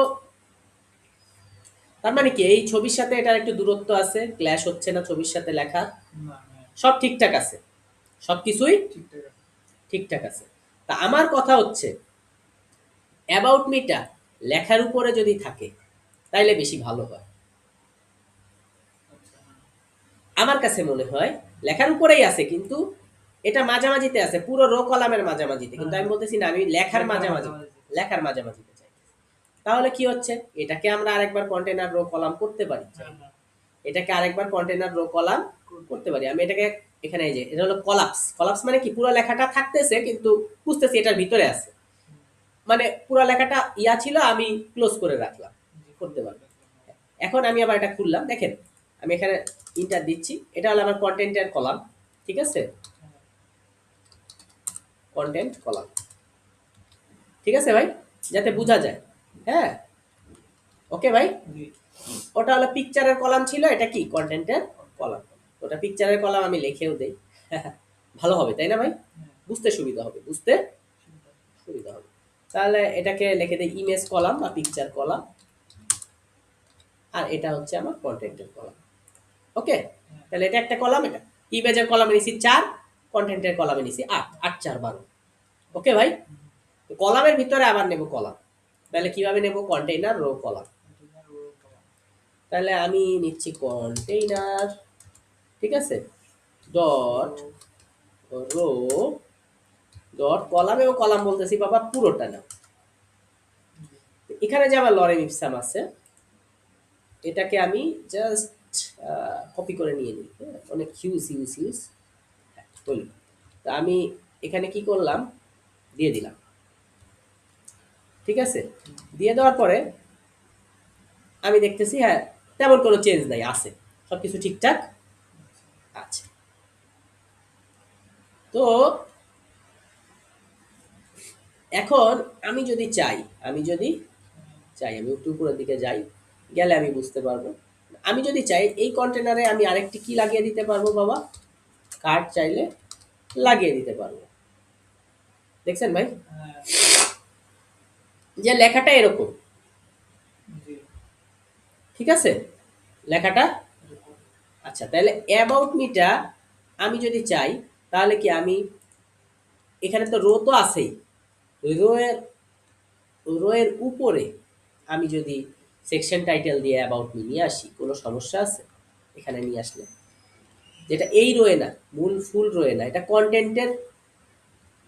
তার মানে কি, এই ছবির সাথে এটার একটু দূরত্ব আছে, ক্ল্যাশ হচ্ছে না ছবির সাথে লেখা, না না সব ঠিকঠাক আছে, সবকিছুই ঠিকঠাক আছে। ঠিকঠাক আছে। তা আমার কথা হচ্ছে, অ্যাবাউট মিটা লেখার উপরে যদি থাকে তাইলে বেশি ভালো হয়। আচ্ছা। আমার কাছে মনে হয় লেখার উপরেই আছে, কিন্তু এটা মাঝামাঝিতে আছে, পুরো রো কলামের মাঝামাঝিতে। কিন্তু আমি বলতেছি না, আমি লেখার মাঝামাঝি, লেখার মাঝামাঝিতে চাই। তাহলে কি হচ্ছে, এটাকে আমরা আরেকবার কন্টেনার রো কলাম করতে পারি, হ্যাঁ হ্যাঁ। এটাকে আরেকবার কন্টেনার রো কলাম করতে পারি। আমি এটাকে এখানে, এই যে এটা হলো কলাপস। কলাপস মানে কি, পুরো লেখাটা থাকতেছে কিন্তু বুঝতেছি এটার ভিতরে আছে, মানে পুরো লেখাটা ইয়া ছিল, আমি ক্লোজ করে রাখলাম, করতে পারবো। এখন আমি আবার এটা খুললাম, দেখেন আমি এখানে ইন্টার দিচ্ছি, এটা হলো আমার কন্টেন্টের কলাম, ঠিক আছে, কন্টেন্ট কলাম, ঠিক আছে ভাই, যাতে বোঝা যায়। হ্যাঁ, ওকে ভাই। জি। ওটা হলো পিকচারের কলাম ছিল, এটা কি কন্টেন্টের কলাম। ওটা পিকচারের কলাম আমি লিখেও দেই, ভালো হবে তাই না ভাই, বুঝতে সুবিধা হবে, বুঝতে সুবিধা হবে। তাহলে এটাকে লিখে দেই ইমেজ কলাম বা পিকচার কলাম, আর এটা হচ্ছে আমার কন্টেন্টের কলাম। ওকে, তাহলে এটা একটা কলাম, এটা ইমেজের কলামে নিছি 4, কন্টেন্টের কলামে নিছি 8, 8 4 12। ওকে ভাই, কলামের ভিতরে আবার নেব কলাম, তাহলে কিভাবে নেব? Container rho column. তাহলে আমি নিচ্ছি কন্টেইনার, ঠিক আছে, ডট রো ডট কলাম, এবং কলাম বলতেছি বাবা পুরোটা না। এখানে যে আমার লরেম ইপসাম আছে, এটাকে আমি জাস্ট কপি করে নিয়ে নিই, হ্যাঁ? অনেক হিউজ বলি। তা আমি এখানে কি করলাম, দিয়ে দিলাম, ঠিক আছে। দিয়ে দেওয়ার পরে আমি দেখতেছি হ্যাঁ তেমন কোনো চেঞ্জ নাই, আছে সবকিছু ঠিকঠাক আছে। তো এখন আমি যদি চাই, আমি একটু উপরের দিকে যাই, গেলে আমি বুঝতে পারবো। আমি যদি চাই এই কন্টেনারে আমি আরেকটি কি লাগিয়ে দিতে পারবো বাবা, কার্ড চাইলে লাগিয়ে দিতে পারবো। দেখছেন ভাই যে লেখাটা এরকম, ঠিক আছে, লেখাটা। আচ্ছা, তাহলে অ্যাবাউট মিটা আমি যদি চাই, তাহলে কি আমি এখানে তো রো তো আছেই, রোয়ের রোয়ের উপরে আমি যদি সেকশন টাইটেল দিয়ে অ্যাবাউট মি নিয়ে আসি, কোনো সমস্যা আছে? এখানে নিয়ে আসলে যেটা এই রোয়ে না, মূল ফুল রোয়ে না, এটা কন্টেন্টের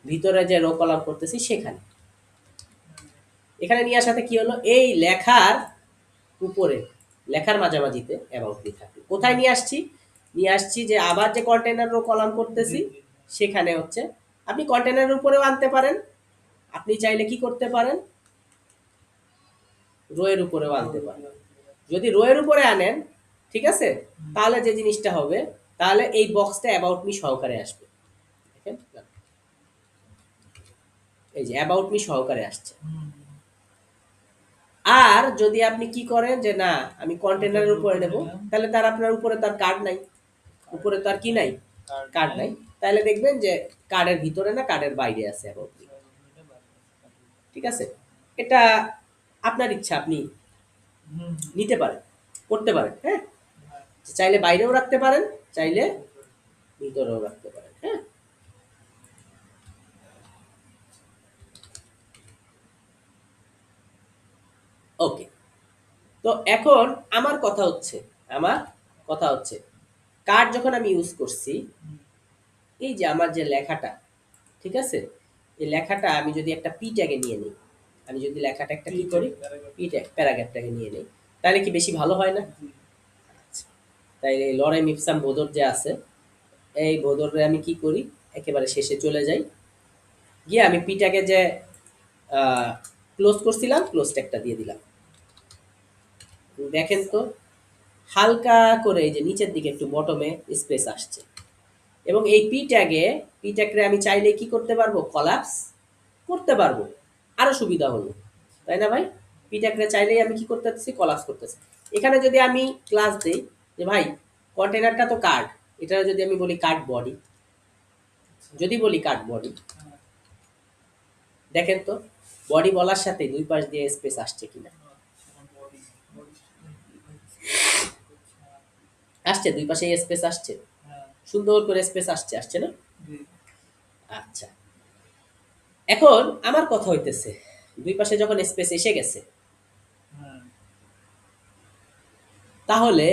ভিতরে যে রো কলাম করতেছি সেখানে, এখানে নিয়ে আসাতে কি হলো, এই লেখার উপরে, লেখার মাঝামাঝিতে অ্যাবাউট মি থাকবে। কোথায় নিয়ে আসছি? নিয়ে আসছি যে আবার যে কন্টেনার রো কলাম করতেছি সেখানে হচ্ছে, আপনি কন্টেনারের উপরেও আনতে পারেন, আপনি চাইলে কি করতে পারেন, রোয়ের উপরেও আনতে পারেন। যদি রোয়ের উপরে আনেন, ঠিক আছে, তাহলে যে জিনিসটা হবে, তাহলে এই বক্সটা অ্যাবাউট মি সহকারে আসবে। দেখেন, এই যে অ্যাবাউট মি সহকারে আসছে। আর যদি আপনি কি করেন যে না আমি কন্টেনারের উপরে নেব, তাহলে তার আপনার উপরে তার কার্ড নাই, উপরে তার কি নাই, কার্ড নাই, তাহলে দেখবেন যে কার্ডের ভিতরে না কার্ডের বাইরে আছে অ্যাবাউট মি, ঠিক আছে। এটা আপনার ইচ্ছা, আপনি নিতে পারেন, করতে পারেন, হ্যাঁ, চাইলে বাইরেও রাখতে পারেন, চাইলে ভিতরেও রাখতে পারেন, হ্যাঁ। ওকে, তো এখন আমার কথা হচ্ছে কার্ড যখন আমি ইউজ করছি, এই যে আমার যে লেখাটা, ঠিক আছে, এই লেখাটা আমি যদি একটা পি ট্যাগে নিয়ে নিই, আমি যদি লেখাটা একটা কি করি, পি ট্যাগ প্যারাগ্রাফটাকে নিয়ে নিই, তাহলে কি বেশি ভালো হয় না? আচ্ছা, তাই এই লরেম ইপসাম বোদর যে আছে, এই বোদরে আমি কি করি, একেবারে শেষে চলে যাই, গিয়ে আমি পি ট্যাগে যে ক্লোজ করছিলাম, ক্লোজ ট্যাগটা দিয়ে দিলাম। দেখেন তো, হালকা করে এই যে নিচের দিকে একটু বটমে স্পেস আসছে, এবং এই পি ট্যাগে আমি চাইলে কি করতে পারবো, কলাপস করতে পারবো, আরো সুবিধা হলো, তাই না ভাই? পি ট্যাগে চাইলেই আমি কি করতে পারতেছি, কলাপস করতেছি। এখানে যদি আমি ক্লাস দেই যে ভাই কন্টেনারটা তো কার্ড, এটা যদি আমি বলি কার্ড বডি, যদি বলি কার্ড বডি, দেখেন তো বডি বলার সাথে দুই পাশ দিয়ে স্পেস আসছে কিনা, আসছে, দুই পাশে স্পেস আসছে, সুন্দর করে স্পেস আসছে, আসছে না? আচ্ছা, এখন আমার কথা হইতেছে, দুই পাশে যখন স্পেস এসে গেছে, তাহলে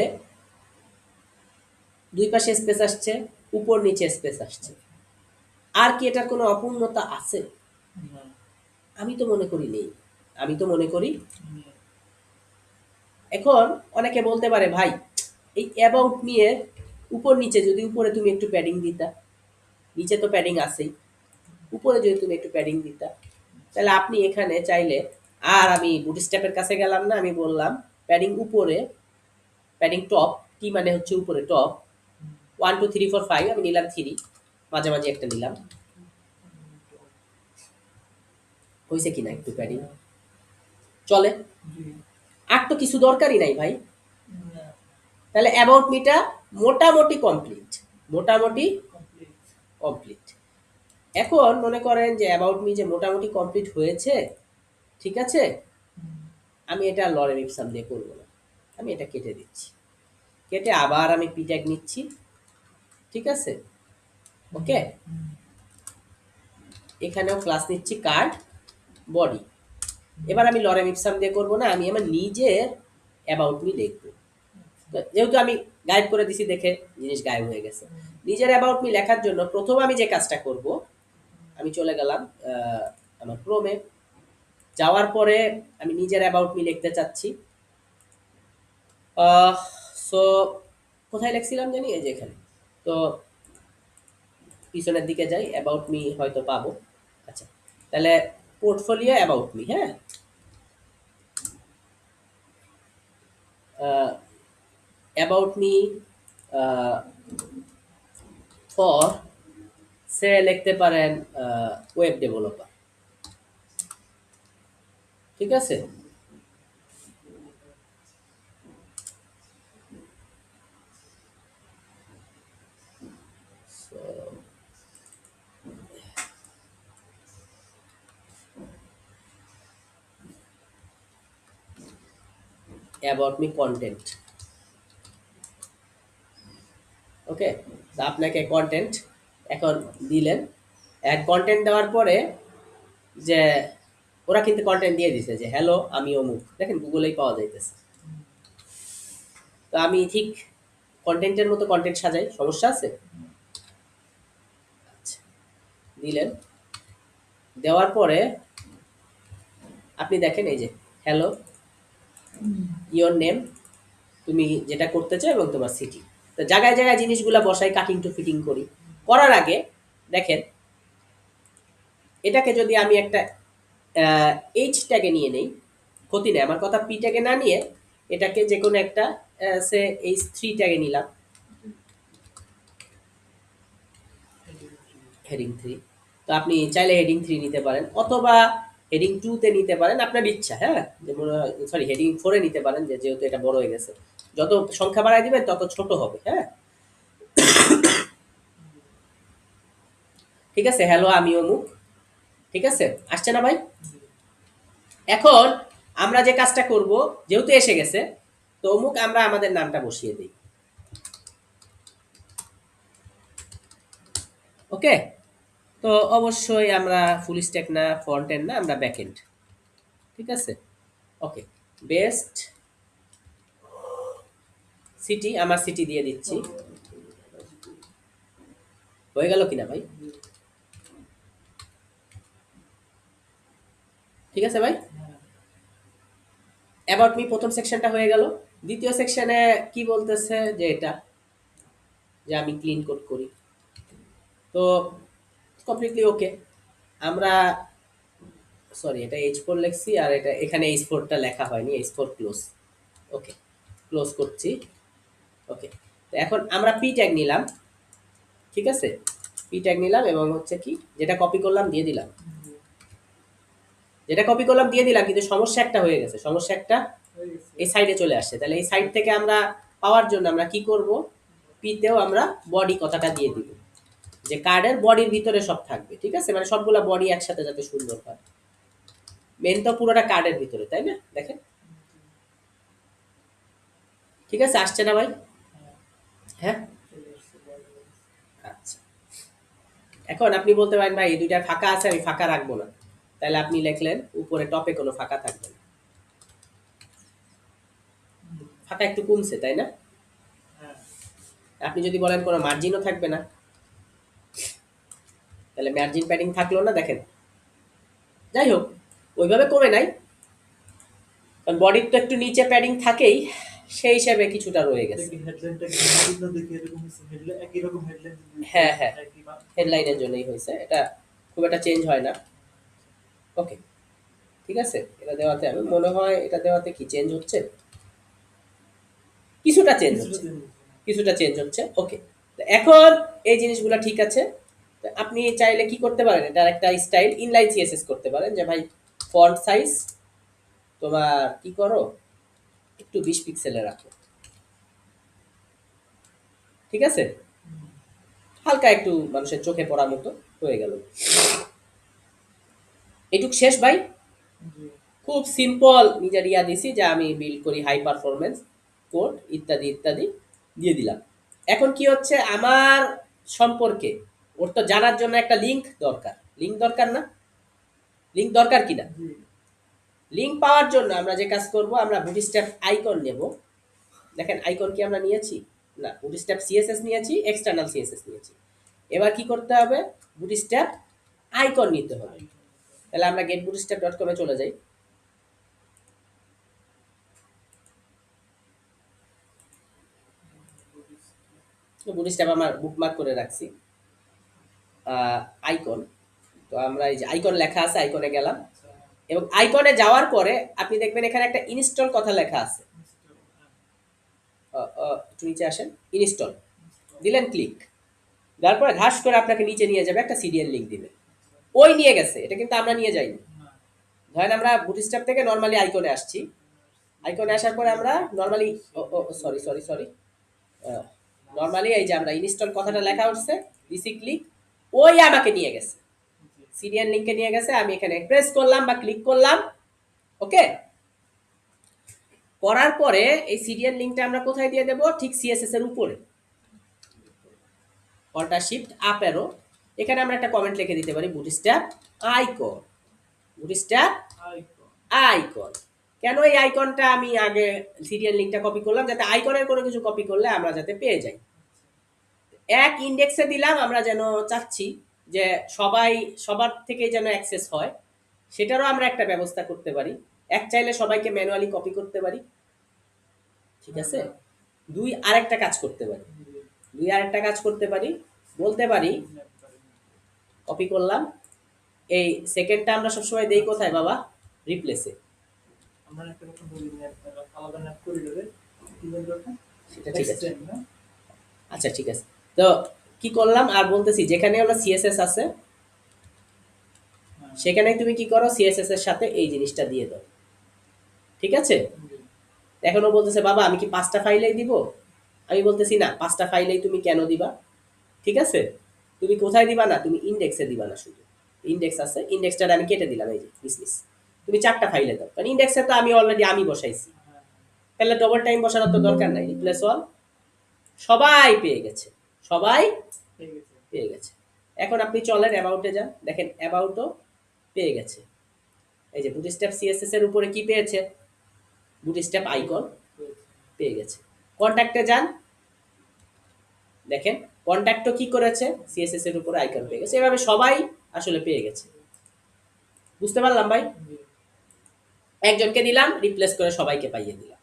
দুই পাশে স্পেস আসছে, উপর নিচে স্পেস আসছে, আর কি এটার কোনো অপূর্ণতা আছে? আমি তো মনে করি নেই, আমি তো মনে করি। এখন অনেকে বলতে পারে ভাই এই অ্যাবাউট মি এর উপর নিচে যদি, উপরে তুমি একটু প্যাডিং দিতা, নিচে তো প্যাডিং আছেই, উপরে যদি তুমি একটু প্যাডিং দিতা, তাহলে আপনি এখানে চাইলে, আর আমি বুটস্ট্র্যাপের কাছে গেলাম না, আমি বললাম প্যাডিং উপরে, প্যাডিং টপ, কি মানে হচ্ছে উপরে টপ, 1 2 3 4 5 আমি নিলাম 3, মাঝামাঝি একটা নিলাম, হয়েছে কিনা একটু প্যাডিং চলে, আর তো কিছু দরকারই নাই ভাই। তাহলে অ্যাবাউট মিটা মোটামুটি কমপ্লিট, মোটামুটি কমপ্লিট। এখন মনে করেন যে অ্যাবাউট মি যে মোটামুটি কমপ্লিট হয়েছে, ঠিক আছে, আমি এটা লরেম ইপসাম দিয়ে করবো না, আমি এটা কেটে দিচ্ছি, কেটে আবার আমি পি ট্যাগ নিচ্ছি, ঠিক আছে? ওকে, এখানেও ক্লাস নিচ্ছি কার্ড বডি। এবার আমি লরেম ইপসাম দিয়ে করবো না, আমি আমার নিজের অ্যাবাউট মি লিখবো। তো যেহেতু আমি গায়েব করে দিছি দেখে জিনিস গায়েব হয়ে গেছে। নিজের অ্যাবাউট মি লেখার জন্য প্রথম আমি যে কাজটা করব, আমি চলে গেলাম আমার ক্রোমে। যাওয়ার পরে আমি নিজের অ্যাবাউট মি লিখতে চাচ্ছি। সো কোথায় লিখছিলাম জানি, এই যে এখানে। তো পিছনের দিকে যাই, অ্যাবাউট মি হয়তো পাবো। আচ্ছা, তাহলে পোর্টফোলিও অ্যাবাউট মি, হ্যাঁ, অ্যাবাউট মি ফর সে লিখতে পারেন ওয়েব ডেভেলপার, ঠিক আছে? So, অ্যাবাউট মি কন্টেন্ট, ওকে। তো আপনাকে কন্টেন্ট এখন দিলেন, কন্টেন্ট দেওয়ার পরে যে ওরা কিন্তু কন্টেন্ট দিয়ে দিছে যে হ্যালো আমি অমুক, দেখেন গুগলেই পাওয়া যাইতেছে। তো আমি ঠিক কন্টেন্টের মতো কন্টেন্ট সাজাই, সমস্যা আছে? আচ্ছা, দিলেন, দেওয়ার পরে আপনি দেখেন এই যে হ্যালো ইওর নেম, তুমি যেটা করতে চাও এবং তোমার সিটি। তো জায়গায় জায়গায় জিনিসগুলা বসাই, কাটিং টু ফিটিং করি। করার আগে দেখেন এটাকে যদি আমি একটা এইচ ট্যাগে নিয়ে নেই, ক্ষতি নেই, আমার কথা পি ট্যাগে না নিয়ে এটাকে যে কোনো একটা সে এইচ 3 ট্যাগে নিলাম, হেডিং 3। তো আপনি চাইলে হেডিং 3 নিতে পারেন অথবা হেডিং 2 তে নিতে পারেন, আপনার ইচ্ছা, হ্যাঁ। যেমন সরি হেডিং 4 এ নিতে পারেন, যে যেহেতু এটা বড় হয়ে গেছে। যত সংখ্যা বাড়ায় দিবেন তত ছোট হবে, হ্যাঁ। ঠিক আছে, হ্যালো আমি অমুক, ঠিক আছে, আসছে না ভাই? এখন আমরা যে কাজটা করব, যেহেতু এসে গেছে, তো অমুক আমরা আমাদের নামটা বসিয়ে দিই, ওকে। তো অবশ্যই আমরা ফুল স্ট্যাক না, ফ্রন্ট এন্ড না, আমরা ব্যাক এন্ড, ঠিক আছে। ওকে, বেস্ট সিটি, আমার সিটি দিয়ে দিচ্ছি। হয়ে গেল কিনা ভাই? ঠিক আছে ভাই, অ্যাবাউট মি প্রথম সেকশনটা হয়ে গেল। দ্বিতীয় সেকশনে কি বলতেছে যে এটা, যে আমি ক্লিন কোড করি। তো কমপ্লিটলি ওকে। আমরা সরি এটা H4 লিখছি, আর এটা এখানে H4টা লেখা হয়নি, H4 ক্লোজ, ওকে, ক্লোজ করছি, ওকে। তো এখন আমরা পি ট্যাগ নিলাম, ঠিক আছে, পি ট্যাগ নিলাম এবং হচ্ছে কি যেটা কপি করলাম দিয়ে দিলাম, যেটা কপি করলাম দিয়ে দিলাম, কিন্তু সমস্যা একটা হয়ে গেছে, সমস্যা একটা এই সাইডে চলে আসছে। তাহলে এই সাইড থেকে আমরা পাওয়ার জন্য আমরা কি করব, পিতেও আমরা বডি কথাটা দিয়ে দিব, যে কার্ডের বডির ভিতরে সব থাকবে, ঠিক আছে, মানে সবগুলা বডি একসাথে যাতে সুন্দর হয়। মেন তো পুরোটা কার্ডের ভিতরে, তাই না? দেখেন, ঠিক আছে, আসছে না ভাই? হ্যাঁ, আচ্ছা। এখন আপনি বলতে পারেন ভাই এই দুইটা ফাঁকা আছে, আমি ফাঁকা রাখবো না। তাহলে আপনি লিখলেন উপরে টপে কোনো ফাঁকা থাকবে না, ফাঁকা একটু কমছে, তাই না? আপনি যদি বলেন কোনো মার্জিনও থাকবে না, তাহলে মার্জিন প্যাডিং থাকলো না, দেখেন। যাই হোক, ওইভাবে কমে নাই, কারণ বডির তো একটু নিচে প্যাডিং থাকেই, সেই হিসাবে কিছুটা রয়ে গেছে। দেখি হেডলাইনটা কি বিভিন্ন দেখি এরকম হেডলাইন একই রকম হেডলাইন হ্যাঁ হ্যাঁ, হেডলাইনের জন্যই হয়েছে, এটা খুব একটা চেঞ্জ হয় না, ওকে। ঠিক আছে, এটা দেওয়াতে আমি মনে হয় এটা দেওয়াতে কি চেঞ্জ হচ্ছে, কিছুটা চেঞ্জ হচ্ছে, কিছুটা চেঞ্জ হচ্ছে, ওকে। এখন এই জিনিসগুলো ঠিক আছে। তো আপনি চাইলে কি করতে পারেন, এটা একটা স্টাইল ইনলাইন সিএসএস করতে পারেন, যে ভাই ফন্ট সাইজ তোমার কি করো একটু 20 পিক্সেলে রাখো, ঠিক আছে, হালকা একটু মানুষের চোখে পড়ার মতো হয়ে গেল। এটুক শেষ ভাই, খুব সিম্পল নিজের ইয়া দিছি যে আমি বিল্ড করি হাই পারফরমেন্স কোড ইত্যাদি ইত্যাদি। দিয়ে দিলাম। এখন কি হচ্ছে আমার সম্পর্কে ওর তো জানার জন্য একটা লিংক দরকার, লিংক দরকার না, লিংক দরকার কিনা? জি লিংক পাওয়ার জন্য আমরা যে কাজ করব, আমরা বুটস্ট্র্যাপ আইকন নেব। দেখেন আইকন কি আমরা নিয়েছি? না, বুটস্ট্র্যাপ সিএসএস নিয়েছি, এক্সটার্নাল সিএসএস নিয়েছি। এবার কি করতে হবে? বুটস্ট্র্যাপ আইকন নিতে হবে। তাহলে আমরা getbootstrap.com এ চলে যাই। বুটস্ট্র্যাপ আমার বুকমার্ক করে রাখছি। আইকন, তো আমরা এই যে আইকন লেখা আছে, আইকনে গেলাম এবং আইকনে যাওয়ার পরে আপনি দেখবেন এখানে একটা ইনস্টল কথা লেখা আছে। একটু নিচে আসেন, ইনস্টল দিলেন, ক্লিক দেওয়ার পরে ঘাস করে আপনাকে নিচে নিয়ে যাবে, একটা সিরিয়াল লিঙ্ক দিবে। ওই নিয়ে গেছে, এটা কিন্তু আমরা নিয়ে যাইনি। ধরেন আমরা বুটস্ট্র্যাপ থেকে নর্মালি আইকনে আসছি, আইকনে আসার পরে আমরা normally sorry sorry sorry normally এই যে আমরা ইনস্টল কথাটা লেখা উঠছে, দিছি ক্লিক, ওই আমাকে নিয়ে গেছে, সিরিয়াল লিঙ্কে নিয়ে গেছে। আমি এখানে প্রেস করলাম বা ক্লিক করলাম, ওকে। করার পরে এই সিরিয়াল লিঙ্কটা আমরা কোথায় দিয়ে দেব? ঠিক সিএসএস এর উপরে, অল্টার শিফট আপ অ্যারো, এখানে আমরা একটা কমেন্ট লিখে দিতে পারি বুটস্ট্র্যাপ আইকন, বুটস্ট্র্যাপ আইকন। কেন এই আইকনটা আমি আগে সিরিয়াল লিঙ্কটা কপি করলাম? যাতে আইকনের কোনো কিছু কপি করলে আমরা যাতে পেয়ে যাই। এক ইন্ডেক্সে দিলাম, আমরা যেন চাচ্ছি যে সবাই সবার থেকে যেন অ্যাক্সেস হয়, সেটারও আমরা একটা ব্যবস্থা করতে পারি। এক চাইলে সবাইকে ম্যানুয়ালি কপি করতে পারি, ঠিক আছে। দুই আরেকটা কাজ করতে পারি, বলতে পারি কপি করলাম, এই সেকেন্ডটা আমরা সবসময় দেই কোথায় বাবা? রিপ্লেসে। আমরা একটা কথা বলি না, আলাদা ম্যাপ করে দেবে কি বলবো ওটা? সেটা ঠিক আছে, Extend না? আচ্ছা ঠিক আছে। তো কি করলাম আর বলতেছি, যেখানে আমরা সিএসএস আছে হ্যাঁ, সেখানে তুমি কি করো, সিএসএস এর সাথে এই জিনিসটা দিয়ে দাও, ঠিক আছে। জি, এখনো বলতেছে বাবা আমি কি 5টা ফাইলেই দিব? আমি বলতেছি না, 5টা ফাইলেই তুমি কেন দিবা? ঠিক আছে, তুমি কোথায় দিবা না, তুমি ইন্ডেক্সে দিবা না, শুধু ইন্ডেক্স আছে, ইন্ডেক্সটা আমি কেটে দিলাম, এই যে ডিসমিস। তুমি 4টা ফাইলে দাও, কারণ ইন্ডেক্সে তো আমি অলরেডি আমি বসাইছি, হ্যাঁ, তাহলে ডবল টাইম বসানোর তো দরকার নাই। রিপ্লেস অল, সবাই পেয়ে গেছে, সবাই ঠিক আছে। পেয়ে গেছে। এখন আপনি চলেন অ্যাবাউটে যান, দেখেন অ্যাবাউটও পেয়ে গেছে। এই যে বুটস্ট্র্যাপ সিএসএস এর উপরে কি পেয়েছে? বুটস্ট্র্যাপ আইকন পেয়ে গেছে। কন্ট্যাক্টে যান, দেখেন কন্ট্যাক্টও কি করেছে, সিএসএস এর উপরে আইকন পেয়ে গেছে। এভাবে সবাই আসলে পেয়ে গেছে। বুঝতে পারলাম ভাই? জি, একজনকে দিলাম, রিপ্লেস করে সবাইকে পাইয়ে দিলাম।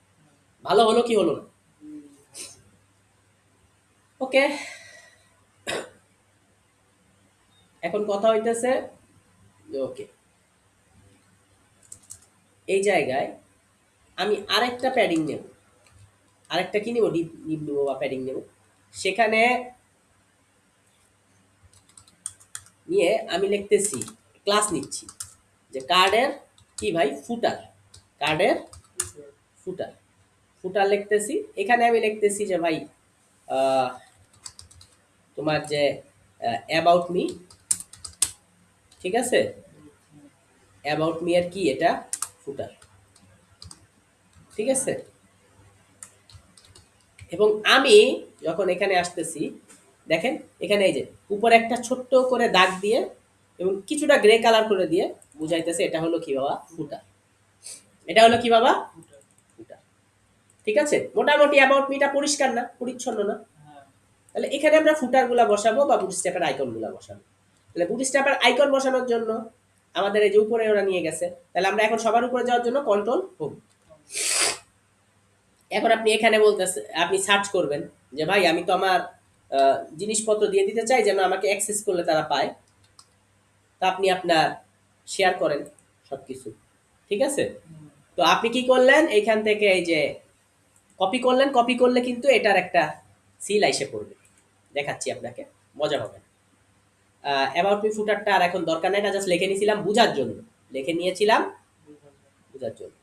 ভালো হলো কি হলো না? জি, ওকে, এখন কথা হইতেছে, ওকে এই জায়গায় আমি আরেকটা প্যাডিং নেব, আরেকটা কি নেব, ডিপ ডিপ নেবো বা প্যাডিং নেব। সেখানে নিয়ে আমি লিখতেছি, ক্লাস নিচ্ছি যে কার্ডের কি ভাই, ফুটার, কার্ডের ফুটার, ফুটার লিখতেছি। এখানে আমি লিখতেছি যে ভাই তোমার যে অ্যাবাউট মি, ঠিক আছে, অ্যাবাউট মি এর কি এটা, ফুটার, ঠিক আছে। এবং আমি যখন এখানে আসতেছি, দেখেন এখানে এই যে উপরে একটা ছোট্ট করে দাগ দিয়ে এবং কিছুটা গ্রে কালার করে দিয়ে বুঝাইতেছে এটা হলো কি বাবা, ফুটার। এটা হলো কি বাবা, ফুটার, ঠিক আছে। মোটামুটি অ্যাবাউট মিটা পরিষ্কার না, পরিচ্ছন্ন না? হ্যাঁ, তাহলে এখানে আমরা ফুটার গুলা বসাবো বা বুটস্ট্র্যাপের আইকন গুলা বসাবো। তাহলে বুটস্ট্র্যাপের আইকন বসানোর জন্য আমাদের এই যে উপরে ওরা নিয়ে গেছে, তাহলে আমরা এখন সবার উপরে যাওয়ার জন্য কন্ট্রোল হোম। এখন আপনি এখানে বলতেছে, আপনি সার্চ করবেন যে ভাই আমি তো আমার জিনিসপত্র দিয়ে দিতে চাই যেন আমাকে অ্যাক্সেস করলে তারা পায়, তা আপনি আপনার শেয়ার করেন সবকিছু, ঠিক আছে। হুম, তো আপনি কি করলেন, এইখান থেকে এই যে কপি করলেন, কপি করলে কিন্তু এটার একটা সিল আইসে পড়বে, দেখাচ্ছি আপনাকে, মজা হবে। অ্যাবাউট মি ফুটারটা আর এখন দরকার নাই, এটা জাস্ট লিখে নিয়েছিলাম বুঝার জন্য, লিখে নিয়েছিলাম বুঝলাম। বুঝার জন্য।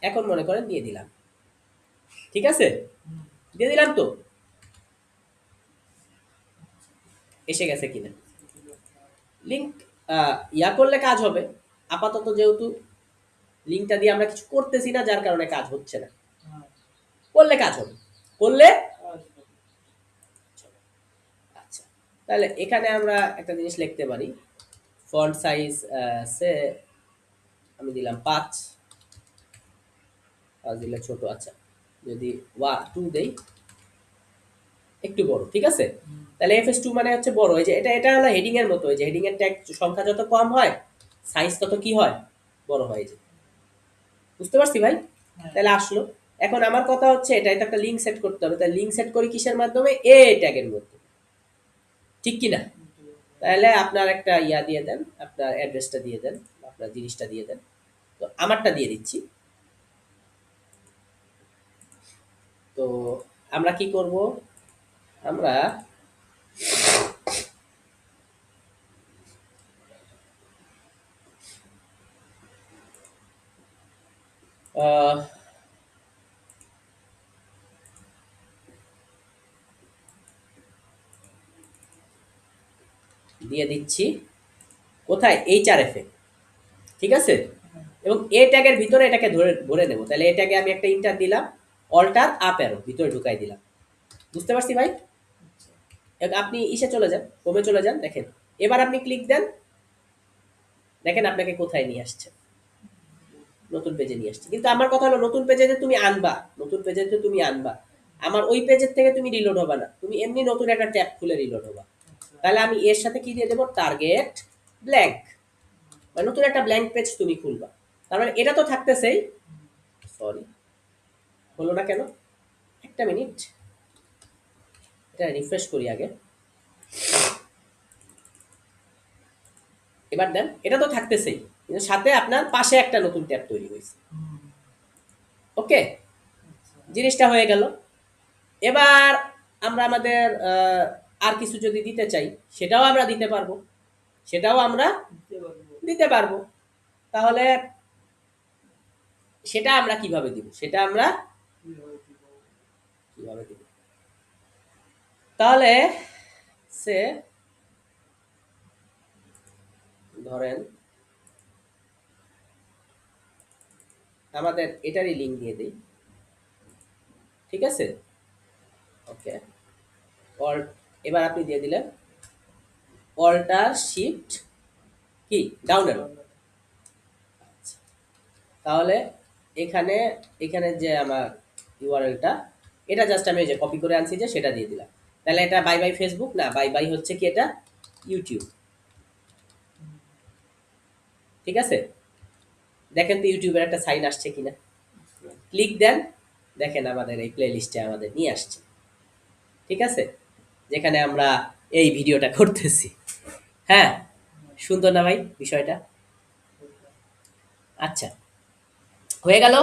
এখন মনে করেন দিয়ে দিলাম, ঠিক আছে, হুম, দিয়ে দিলাম তো, এসে গেছে কিনা লিঙ্ক, ইয়া করলে কাজ হবে। আপাতত যেহেতু লিঙ্কটা দিয়ে আমরা কিছু করতেছি না, যার কারণে কাজ হচ্ছে না, হ্যাঁ, করলে কাজ হবে, করলে আসবে। তাহলে এখানে আমরা একটা জিনিস লিখতে পারি, ফন্ট সাইজ সে আমি দিলাম 5, দিলে ছোট। আচ্ছা, যদি 2 দেই, একটু বড়, ঠিক আছে। তাহলে FS2 মানে হচ্ছে বড়। এই যে এটা হলো হেডিং এর মতো, এই যে হেডিং এর ট্যাগ সংখ্যা যত কম হয় সাইজ তত কি হয়, বড় হয়। এই যে বুঝতে পারছি ভাই? হ্যাঁ। তাহলে আসলো। এখন আমার কথা হচ্ছে এটা একটা লিঙ্ক সেট করতে হবে। তাহলে লিঙ্ক সেট করি কিসের মাধ্যমে? এ ট্যাগের মধ্যে, ঠিক কি না? তাহলে আপনার একটা ইয়া দিয়ে দেন, আপনার অ্যাড্রেসটা দিয়ে দেন, আপনার জিনিসটা দিয়ে দেন। তো আমারটা দিয়ে দিচ্ছি। তো আমরা কি করব, আমরা আহ, দিয়ে দিচ্ছি কোথায়, HRF এ, ঠিক আছে। এবং এ ট্যাগের ভিতরে এটাকে ধরে ধরে নেব। তাহলে এ ট্যাগে আমি একটা ইন্টার দিলাম, অল্টার আপ অ্যারো ভিতরে ঢুকাই দিলাম। বুঝতে পারছি ভাই? এখন আপনি ইসে চলে যান, হোমে চলে যান, দেখেন। এবার আপনি ক্লিক দেন, দেখেন আপনাকে কোথায় নিয়ে আসছে, নতুন পেজে নিয়ে আসছে। কিন্তু আমার কথা হলো নতুন পেজে যে তুমি আনবা, নতুন পেজে যে তুমি আনবা, আমার ওই পেজের থেকে তুমি রিলোড হবে না, তুমি এমনি নতুন একটা ট্যাব খুলে রিলোড হবা। তাহলে আমি এর সাথে কি দিয়ে দেবো, টার্গেট ব্ল্যাঙ্ক, মানে নতুন একটা ব্ল্যাঙ্ক পেজ তুমি খুলবা। তার মানে এটা তো থাকতেছেই। সরি, হলো না কেন, একটা মিনিট, এটা রিফ্রেশ করি আগে। এবার দেন, এটা তো থাকতেছেই, কিন্তু সাথে আপনার পাশে একটা নতুন ট্যাব তৈরি হয়েছে। ওকে, জিনিসটা হয়ে গেল। এবার আমরা আমাদের আর কিছু যদি দিতে চাই, সেটাও আমরা দিতে পারবো, সেটাও আমরা দিতে পারবো। তাহলে সেটা আমরা কিভাবে দিব, সেটা আমরা কিভাবে দিব, তাহলে সে ধরেন আমাদের এটারই লিঙ্ক দিয়ে দিই, ঠিক আছে। ওকে, অল, এবার আপনি দিয়ে দিলেন অল্টার শিফট কি ডাউন অ্যারো। তাহলে এখানে এখানে যে আমার ইউআরএলটা, এটা জাস্ট আমি ওই যে কপি করে আনছি যে সেটা দিয়ে দিলাম। তাহলে এটা বাই বাই ফেসবুক না, বাই বাই হচ্ছে কি এটা ইউটিউব, ঠিক আছে। দেখেন তো ইউটিউবের একটা সাইন আসছে কিনা, ক্লিক দেন, দেখেন আমাদের এই প্লে লিস্টে আমাদের নিয়ে আসছে, ঠিক আছে, যেখানে আমরা এই ভিডিওটা করতেছি। হ্যাঁ, সুন্দর না ভাই বিষয়টা? আচ্ছা, হয়ে গেল।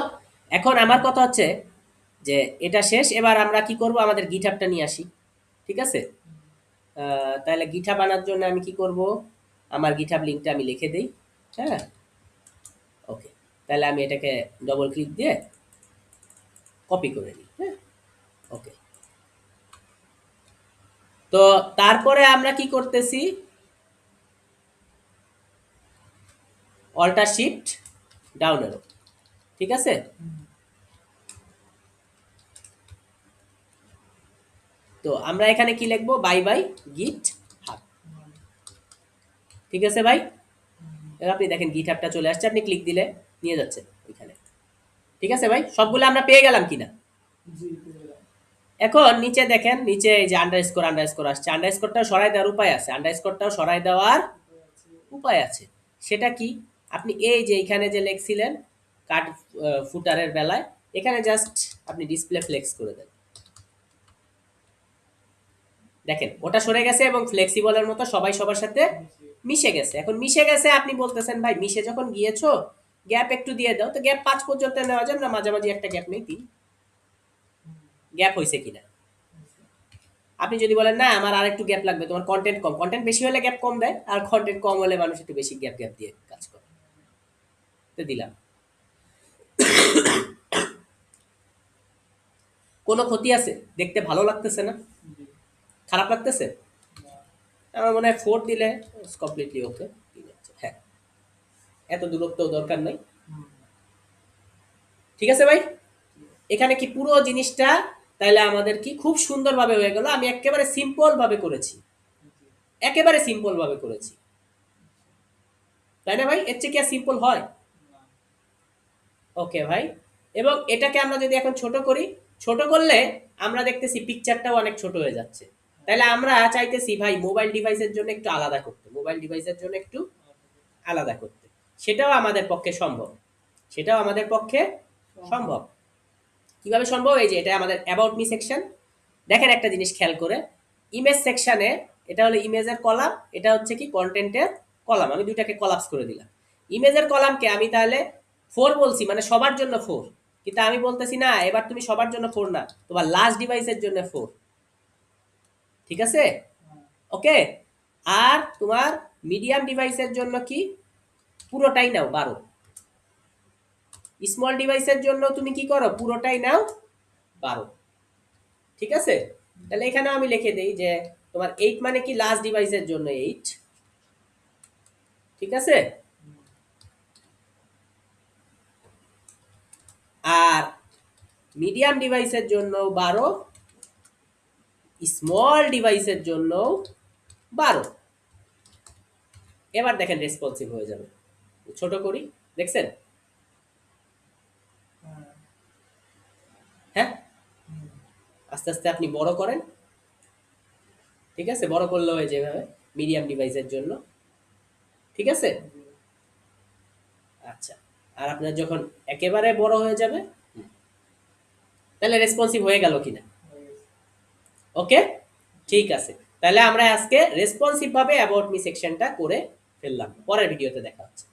এখন আমার কথা হচ্ছে যে এটা শেষ, এবার আমরা কি করব, আমাদের গিটহাবটা নিয়ে আসি, ঠিক আছে। তাহলে গিটহাব আনার জন্য আমি কি করব, আমার গিটহাব লিঙ্কটা আমি লিখে দিই। হ্যাঁ, ওকে, তাহলে আমি এটাকে ডবল ক্লিক দিয়ে কপি করে নিই। হ্যাঁ, ওকে। তো তারপরে আমরা কি করতেছি, অল্টার শিফট ডাউন অ্যারো, ঠিক আছে। তো আমরা এখানে কি লিখবো, বাই বাই গিট হাব, ঠিক আছে ভাই। এবার আপনি দেখেন গিট হাবটা চলে আসছে, আপনি ক্লিক দিলে নিয়ে যাচ্ছে ওইখানে, ঠিক আছে ভাই। সবগুলো আমরা পেয়ে গেলাম কিনা? এখন নিচে দেখেন, নিচে এই যে আন্ডারস্কোর আন্ডারস্কোর আসছে, আন্ডারস্কোরটাও সরাই দেওয়ার উপায় আছে, আন্ডারস্কোরটাও সরাই দেওয়ার উপায় আছে। সেটা কি, আপনি এই যে এখানে যে লিখছিলেন কাট ফুটারের বেলায়, এখানে জাস্ট আপনি ডিসপ্লে ফ্লেক্স করে দেন, দেখেন ওটা সরে গেছে এবং ফ্লেক্সিবলের মতো সবাই সবার সাথে মিশে গেছে। এখন মিশে গেছে, আপনি বলতেছেন ভাই মিশে যখন গিয়েছো গ্যাপ একটু দিয়ে দাও, তো গ্যাপ 5 পর্যন্ত নেওয়া যায় না, মাঝামাঝি একটা গ্যাপ নেই 3, গ্যাপ হয়েছে কিনা। আপনি যদি বলেন না আমার আর একটু গ্যাপ লাগবে, তোমার কন্টেন্ট কম, কন্টেন্ট বেশি হলে গ্যাপ কম দেয়, আর কন্টেন্ট কম হলে মানুষ একটু বেশি গ্যাপ গ্যাপ দিয়ে কাজ করে। তো দিলাম, কোনো ক্ষতি আছে? দেখতে ভালো লাগতেছে না, খারাপ লাগতেছে? আমার মনে হয় 4 দিলে কমপ্লিটলি ওকে। হ্যাঁ, এত দূরত্ব দরকার নাই, ঠিক আছে ভাই। এখানে কি পুরো জিনিসটা তাইলে আমাদের কি খুব সুন্দরভাবে হয়ে গেল, আমি একেবারে সিম্পল ভাবে করেছি, একেবারে সিম্পল ভাবে করেছি, তাই না ভাই? এর চেয়ে কি আর সিম্পল হয়? না। ওকে ভাই। এবং এটাকে আমরা যদি এখন ছোট করি, ছোট করলে আমরা দেখতেছি পিকচারটাও অনেক ছোট হয়ে যাচ্ছে। তাহলে আমরা চাইতেছি ভাই মোবাইল ডিভাইসের জন্য একটু আলাদা করতে, মোবাইল ডিভাইসের জন্য একটু আলাদা করতে। সেটাও আমাদের পক্ষে সম্ভব, সেটাও আমাদের পক্ষে সম্ভব। কিভাবে সম্ভব? এই যে এটা আমাদের অ্যাবাউট মি সেকশন। দেখেন একটা জিনিস খেয়াল করে, ইমেজ সেকশনে এটা হলো ইমেজের কলাম, এটা হচ্ছে কি কন্টেন্টের কলাম। আমি দুইটাকে কলাপস করে দিলাম। ইমেজের কলামকে আমি তাহলে 4 বলছি, মানে সবার জন্য 4, কিন্তু আমি বলতেছি না এবার তুমি সবার জন্য 4 না, তোমার লাস্ট ডিভাইসের জন্য 4। ঠিক আছে? ওকে। আর তোমার মিডিয়াম ডিভাইসের জন্য কি পুরোটাই নাও 12। স্মল ডিভাইসের জন্য তুমি কি করো, পুরোটাই নাও 12। ঠিক আছে? তাহলে এখানে আমি লিখে দেই যে তোমার 8 মানে কি লাস্ট ডিভাইসের জন্য 8। ঠিক আছে? আর মিডিয়াম ডিভাইসের জন্য 12, স্মল ডিভাইসের জন্য 12। এবার দেখেন রেসপন্সিভ হয়ে যাবে। ছোট করি, দেখছেন? হ্যাঁ, আস্তে আস্তে আপনি বড় করেন। ঠিক আছে? বড় করলেও হয় যেভাবে মিডিয়াম ডিভাইসের জন্য। ঠিক আছে? আচ্ছা। আর আপনার যখন একেবারে বড় হয়ে যাবে, তাহলে রেসপন্সিভ হয়ে গেল কিনা? ওকে, ঠিক আছে। তাহলে আমরা আজকে রেসপন্সিভ ভাবে অ্যাবাউট মি সেকশনটা করে ফেললাম। পরের ভিডিওতে দেখা হচ্ছে।